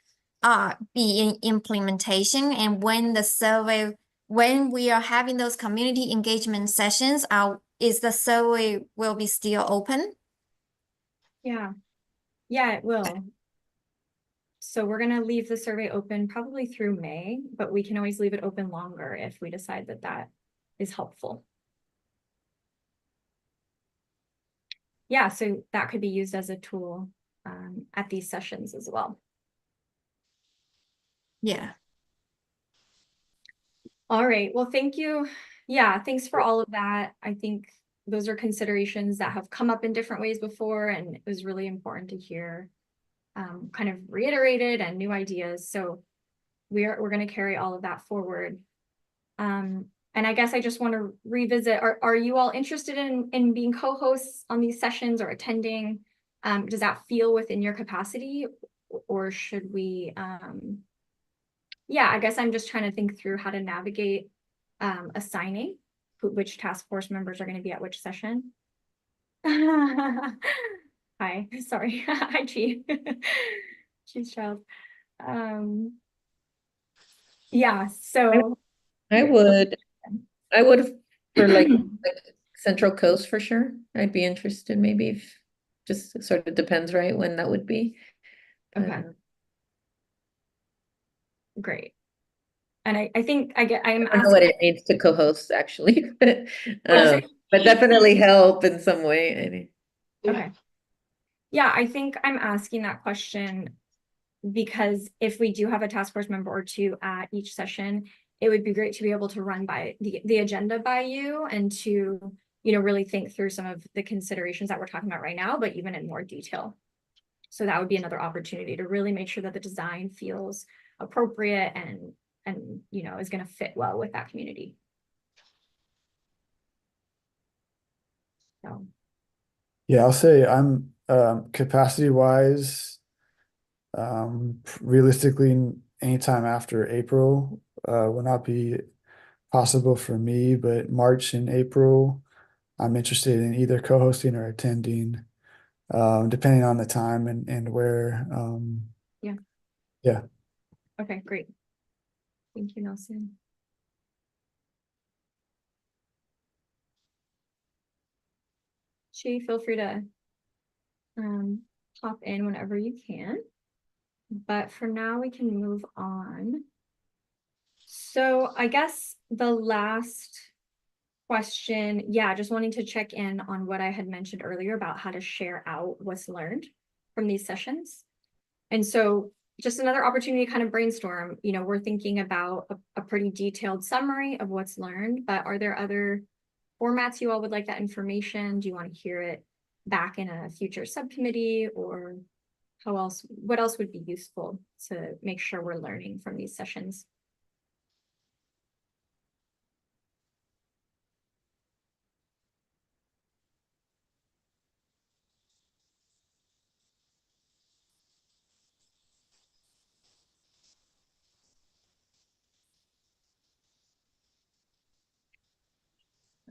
in implementation, and when the survey, when we are having those community engagement sessions, is the survey will be still open? yeah, it will. So we're gonna leave the survey open probably through May, but we can always leave it open longer if we decide that that is helpful. Yeah, so that could be used as a tool at these sessions as well. Yeah. All right, well, thank you. Yeah, thanks for all of that. I think those are considerations that have come up in different ways before, and it was really important to hear kind of reiterated and new ideas. So we're going to carry all of that forward. And I guess I just want to revisit, are you all interested in being co-hosts on these sessions or attending? Does that feel within your capacity, or should we, yeah, I guess I'm just trying to think through how to navigate assigning which task force members are going to be at which session. Hi, sorry. Hi, Chi. She's child. Yeah, so I would for like Central Coast for sure. I'd be interested maybe if just sort of depends, right, when that would be. Okay. Great. And I think I'm I don't know what asking, it means to co-host actually, What is it? but definitely help in some way. I think. okay. Yeah, I think I'm asking that question because if we do have a task force member or two at each session, it would be great to be able to run by the agenda by you and to, really think through some of the considerations that we're talking about right now, but even in more detail. So that would be another opportunity to really make sure that the design feels appropriate and is going to fit well with that community. So Yeah, I'll say I'm capacity wise, realistically, anytime after April will not be possible for me, but March and April, I'm interested in either co-hosting or attending, depending on the time and where. Yeah. Yeah. Okay, great. Thank you, Nelson. She, feel free to hop in whenever you can. But for now, we can move on. So I guess the last question, yeah, just wanting to check in on what I had mentioned earlier about how to share out what's learned from these sessions. And so just another opportunity to kind of brainstorm, we're thinking about a pretty detailed summary of what's learned, but are there other formats you all would like that information? Do you want to hear it back in a future subcommittee, or what else would be useful to make sure we're learning from these sessions?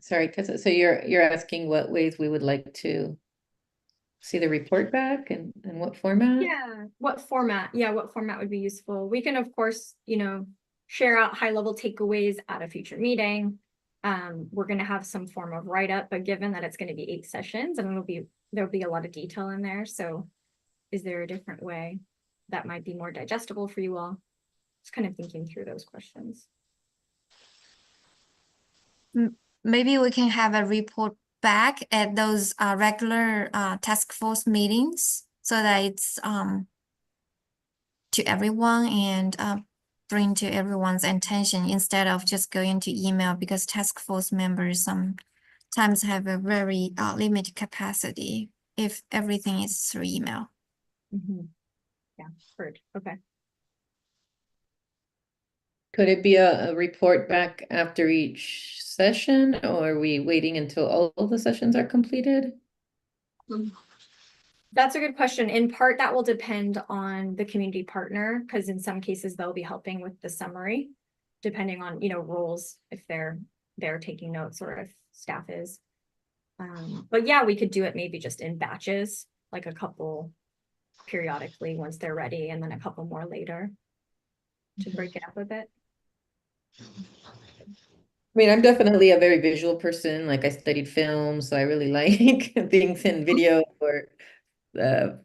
Sorry, because so you're asking what ways we would like to see the report back and what format? Yeah, what format? Yeah, what format would be useful? We can, of course, share out high-level takeaways at a future meeting. We're going to have some form of write-up, but given that it's going to be 8 sessions, and there'll be a lot of detail in there. So is there a different way that might be more digestible for you all? Just kind of thinking through those questions. Maybe we can have a report back at those regular task force meetings so that it's to everyone and bring to everyone's attention instead of just going to email, because task force members sometimes have a very limited capacity if everything is through email. Yeah, heard. Okay. Could it be a report back after each session, or are we waiting until all of the sessions are completed? That's a good question. In part, that will depend on the community partner, because in some cases they'll be helping with the summary, depending on, roles, if they're taking notes or if staff is. But yeah, we could do it maybe just in batches, like a couple periodically once they're ready, and then a couple more later to break it up a bit. I mean, I'm definitely a very visual person. Like I studied film, so I really like things in video or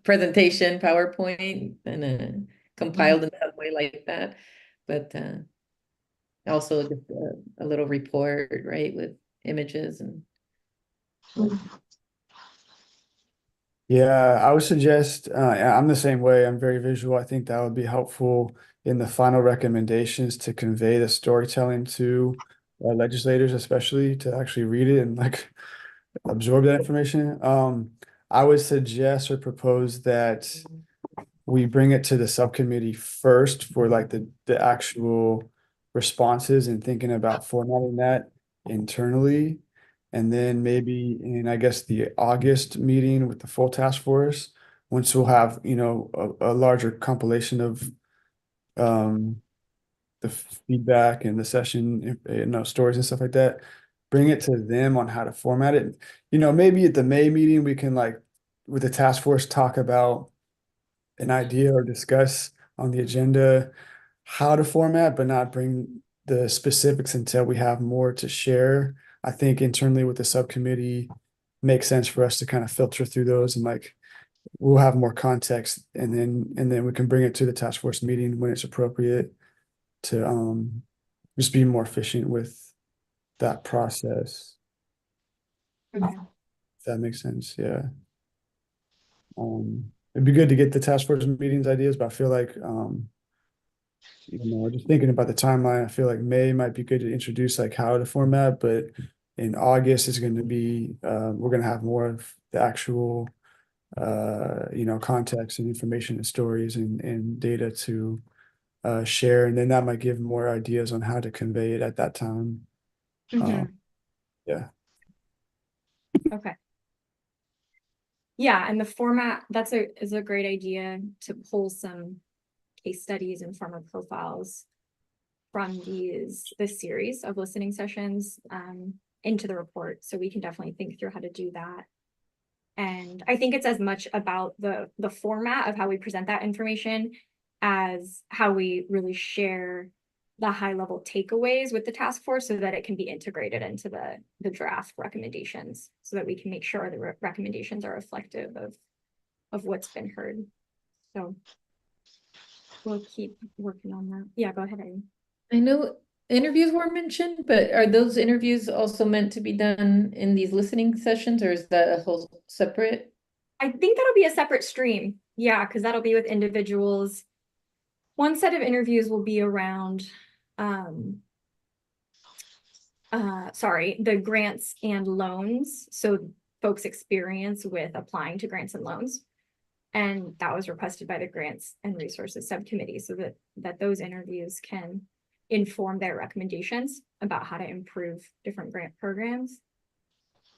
presentation, PowerPoint, and compiled in some way like that. But also just a little report, right, with images and. Yeah, I would suggest, I'm the same way. I'm very visual. I think that would be helpful in the final recommendations to convey the storytelling to legislators, especially to actually read it and like absorb that information. I would suggest or propose that we bring it to the subcommittee first for like the actual responses and thinking about formatting that internally. And then maybe in, I guess, the August meeting with the full task force, once we'll have, a larger compilation of the feedback and the session, stories and stuff like that, bring it to them on how to format it. Maybe at the May meeting, we can like, with the task force, talk about an idea or discuss on the agenda how to format, but not bring the specifics until we have more to share. I think internally with the subcommittee makes sense for us to kind of filter through those and like we'll have more context, and then we can bring it to the task force meeting when it's appropriate to just be more efficient with that process. Okay. If that makes sense, yeah. It'd be good to get the task force meetings ideas, but I feel like just thinking about the timeline, I feel like May might be good to introduce like how to format, but in August is going to be we're going to have more of the actual context and information and stories and data to share, and then that might give more ideas on how to convey it at that time. Mhm. Yeah. Okay. Yeah, and the format, is a great idea to pull some case studies and farmer profiles from this series of listening sessions into the report. So we can definitely think through how to do that. And I think it's as much about the format of how we present that information as how we really share the high level takeaways with the task force so that it can be integrated into the draft recommendations so that we can make sure the recommendations are reflective of what's been heard. So we'll keep working on that. Yeah, go ahead, Irene. I know interviews were mentioned, but are those interviews also meant to be done in these listening sessions, or is that a whole separate? I think that'll be a separate stream. Yeah, because that'll be with individuals. One set of interviews will be around the grants and loans. So folks' experience with applying to grants and loans. And that was requested by the Grants and Resources Subcommittee so that those interviews can inform their recommendations about how to improve different grant programs.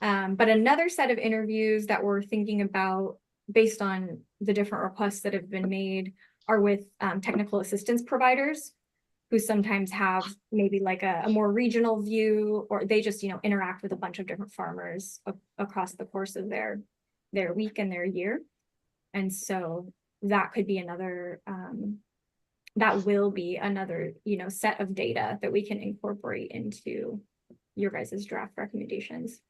But another set of interviews that we're thinking about based on the different requests that have been made are with technical assistance providers who sometimes have maybe like a more regional view, or they just, interact with a bunch of different farmers across the course of their week and their year. And so that could be another, that will be another, set of data that we can incorporate into your guys' draft recommendations.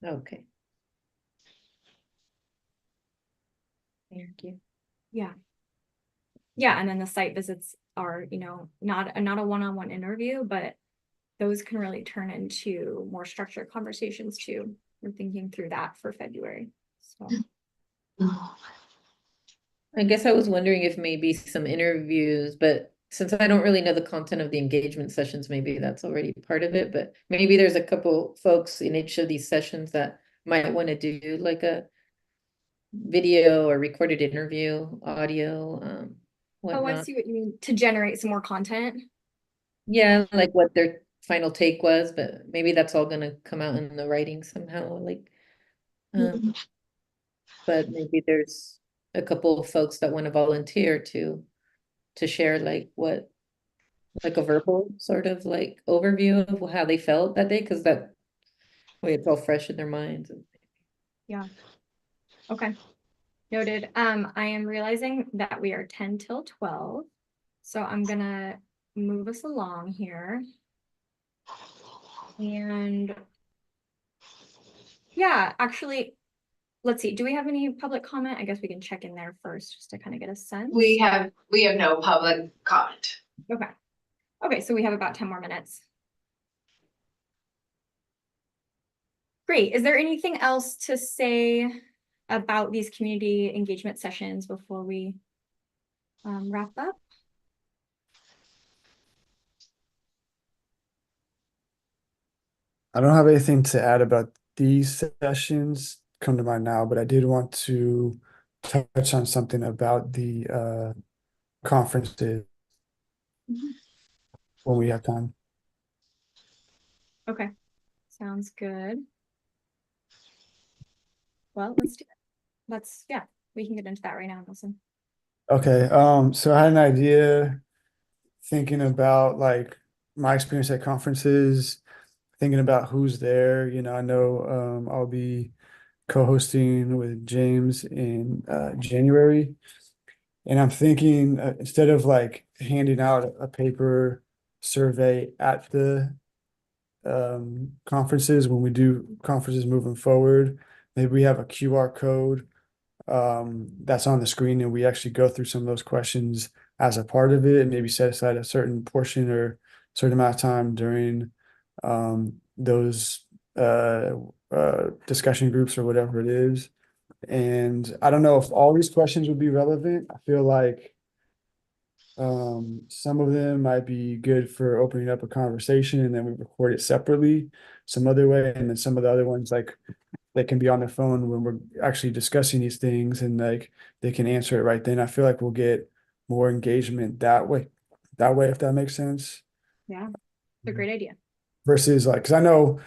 Okay. Thank you. Yeah. Yeah, and then the site visits are, not a one-on-one interview, but those can really turn into more structured conversations too. We're thinking through that for February. So I guess I was wondering if maybe some interviews, but since I don't really know the content of the engagement sessions, maybe that's already part of it, but maybe there's a couple folks in each of these sessions that might want to do like a video or recorded interview, audio, I whatnot. see what you mean, to generate some more content. Yeah, like what their final take was, but maybe that's all gonna come out in the writing somehow, like but maybe there's a couple of folks that want to volunteer to share like a verbal sort of like overview of how they felt that day, because that way it's all fresh in their minds. Yeah. Okay. Noted. I am realizing that we are 10 till 12. So I'm gonna move us along here. And yeah, actually, let's see. Do we have any public comment? I guess we can check in there first just to kind of get a sense. We have no public comment. Okay. Okay, so we have about 10 more minutes. Great. Is there anything else to say about these community engagement sessions before we wrap up? I don't have anything to add about these sessions come to mind now, but I did want to touch on something about the conferences when we have time. Okay, sounds good. Well, let's do it. Yeah, we can get into that right now, Nelson. Okay, so I had an idea thinking about like my experience at conferences, thinking about who's there. I know I'll be co-hosting with James in January. And I'm thinking instead of like handing out a paper survey at the conferences, when we do conferences moving forward, maybe we have a QR code that's on the screen, and we actually go through some of those questions as a part of it, and maybe set aside a certain portion or certain amount of time during those discussion groups or whatever it is. And I don't know if all these questions would be relevant. I feel like some of them might be good for opening up a conversation and then we record it separately some other way. And then some of the other ones, like, they can be on their phone when we're actually discussing these things, and like they can answer it right then. I feel like we'll get more engagement that way, if that makes sense. Yeah, it's a great idea. Versus like, because I know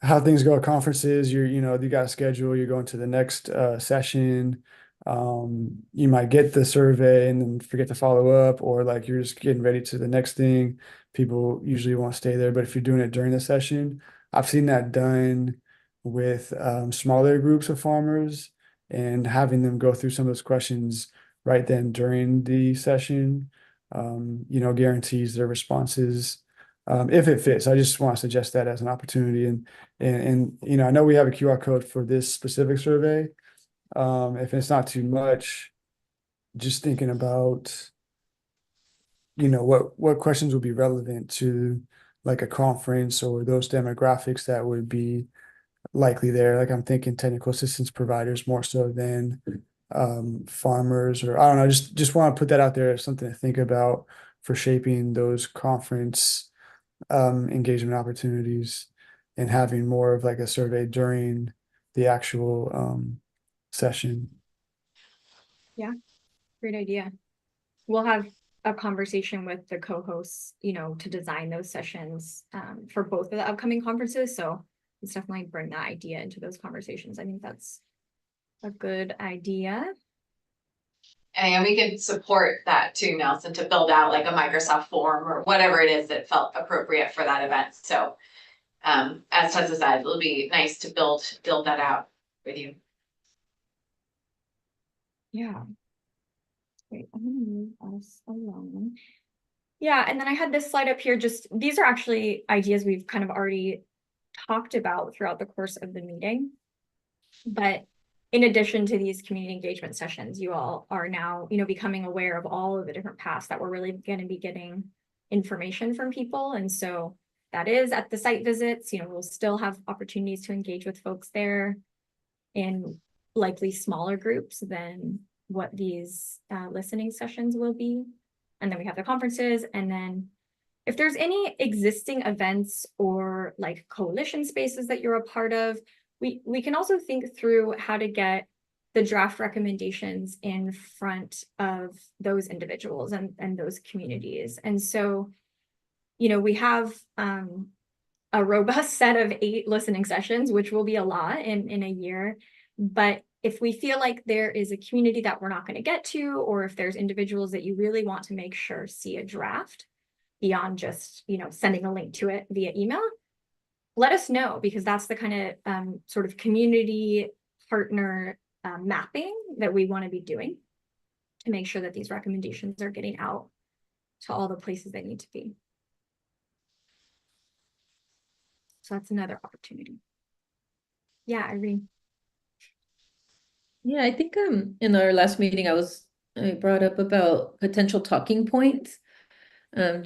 how things go at conferences, you got a schedule, you're going to the next session. You might get the survey and then forget to follow up, or like you're just getting ready to the next thing. People usually won't stay there, but if you're doing it during the session, I've seen that done with smaller groups of farmers, and having them go through some of those questions right then during the session, guarantees their responses if it fits. I just want to suggest that as an opportunity. And I know we have a QR code for this specific survey. If it's not too much, just thinking about, what questions would be relevant to like a conference or those demographics that would be likely there. Like I'm thinking technical assistance providers more so than farmers, or I don't know, just want to put that out there as something to think about for shaping those conference engagement opportunities, and having more of like a survey during the actual session. Great idea. We'll have a conversation with the co-hosts, to design those sessions for both of the upcoming conferences. So let's definitely bring that idea into those conversations. I think that's a good idea. And we could support that too, Nelson, to build out like a Microsoft form or whatever it is that felt appropriate for that event. So as Tessa said, it'll be nice to build that out with you. Yeah. Wait, I'm gonna move us along. Yeah, and then I had this slide up here. Just these are actually ideas we've kind of already talked about throughout the course of the meeting. But in addition to these community engagement sessions, you all are now, becoming aware of all of the different paths that we're really going to be getting information from people. And so that is at the site visits, we'll still have opportunities to engage with folks there in likely smaller groups than what these listening sessions will be. And then we have the conferences. And then if there's any existing events or like coalition spaces that you're a part of, we can also think through how to get the draft recommendations in front of those individuals and those communities. And so, we have a robust set of 8 listening sessions, which will be a lot in a year. But if we feel like there is a community that we're not going to get to, or if there's individuals that you really want to make sure see a draft beyond just, sending a link to it via email, let us know, because that's the kind of sort of community partner mapping that we want to be doing to make sure that these recommendations are getting out to all the places they need to be. So that's another opportunity. Yeah, Irene. Yeah, I think in our last meeting I brought up about potential talking points. I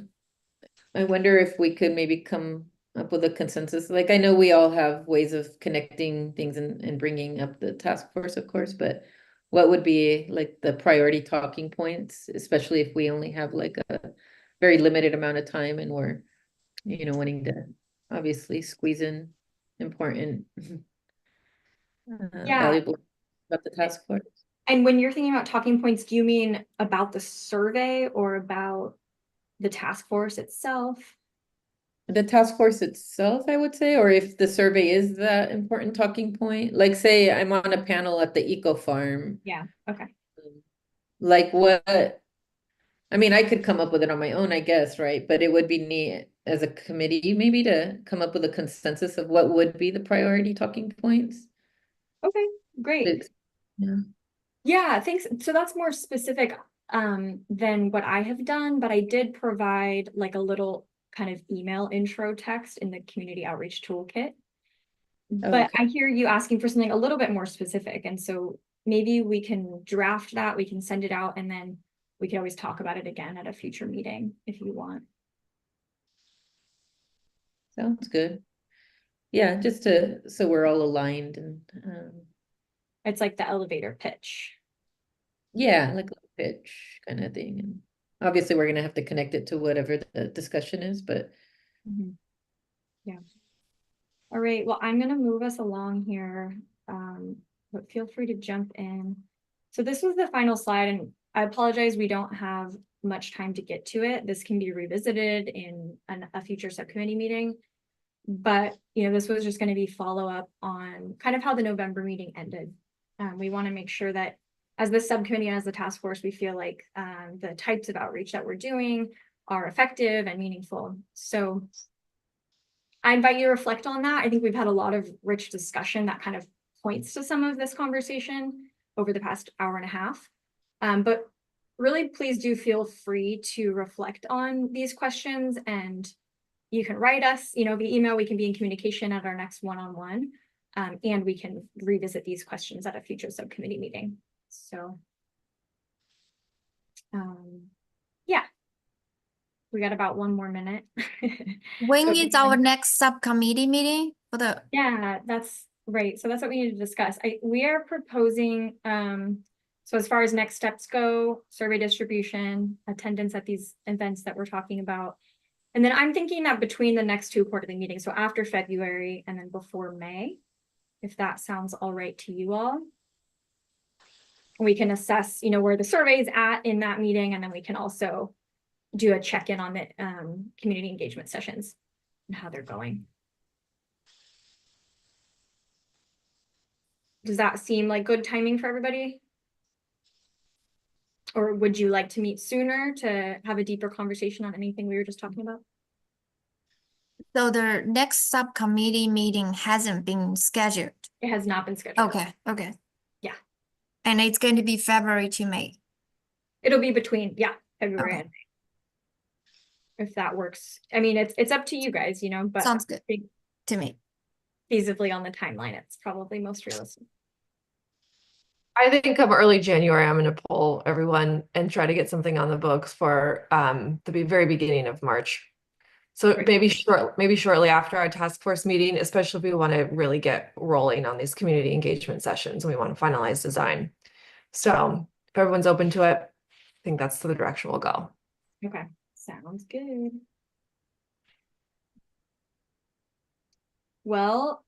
wonder if we could maybe come up with a consensus. Like, I know we all have ways of connecting things and bringing up the task force, of course, but what would be like the priority talking points, especially if we only have like a very limited amount of time and we're, wanting to obviously squeeze in important, valuable about the task force. And when you're thinking about talking points, do you mean about the survey or about the task force itself? The task force itself, I would say, or if the survey is that important talking point, like say I'm on a panel at the eco farm. Yeah, okay. Like what, I mean, I could come up with it on my own, I guess, right? But it would be neat as a committee maybe to come up with a consensus of what would be the priority talking points. Okay, great. Yeah. Yeah, thanks. So that's more specific than what I have done, but I did provide like a little kind of email intro text in the community outreach toolkit. But okay. I hear you asking for something a little bit more specific, and so maybe we can draft that, we can send it out, and then we can always talk about it again at a future meeting if you want. Sounds good. Yeah, just to, so we're all aligned and, It's like the elevator pitch. yeah, like a pitch kind of thing. And obviously we're gonna have to connect it to whatever the discussion is, but Yeah. All right, well, I'm gonna move us along here, but feel free to jump in. So this was the final slide, and I apologize, we don't have much time to get to it. This can be revisited in a future subcommittee meeting. But, this was just gonna be follow-up on kind of how the November meeting ended. We wanna make sure that as the subcommittee and as the task force, we feel like the types of outreach that we're doing are effective and meaningful. So I invite you to reflect on that. I think we've had a lot of rich discussion that kind of points to some of this conversation over the past hour and a half. But really, please do feel free to reflect on these questions, and you can write us, via email. We can be in communication at our next one-on-one, and we can revisit these questions at a future subcommittee meeting. So, yeah. We got about 1 more minute. When Okay. is our next subcommittee meeting for the? Yeah, that's right. So that's what we need to discuss. We are proposing, so as far as next steps go, survey distribution, attendance at these events that we're talking about. And then I'm thinking that between the next 2 quarterly meetings, so after February and then before May, if that sounds all right to you all. We can assess, where the survey is at in that meeting, and then we can also do a check-in on the community engagement sessions and how they're going. Does that seem like good timing for everybody? Or would you like to meet sooner to have a deeper conversation on anything we were just talking about? So the next subcommittee meeting hasn't been scheduled. It has not been scheduled. Okay. Yeah. And it's going to be February to May. It'll be between, February Okay. and May. If that works. I mean, it's up to you guys, but Sounds good I think to me. feasibly on the timeline, it's probably most realistic. I think come early January, I'm going to poll everyone and try to get something on the books for the very beginning of March. So Great. maybe shortly after our task force meeting, especially if we want to really get rolling on these community engagement sessions and we want to finalize design. So if everyone's open to it, I think that's the direction we'll go. Okay, sounds good. Well,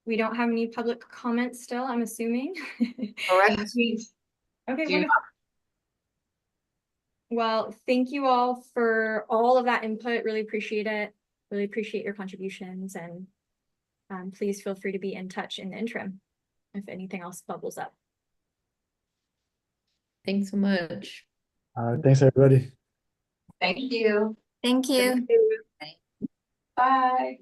we don't have any public comments still, I'm assuming. Correct. Okay, Do wonderful. Well, thank you all for all of that input. Really appreciate it. Really appreciate your contributions, and please feel free to be in touch in the interim if anything else bubbles up. thanks so much. Thanks, everybody. Thank you. Thank you. Bye.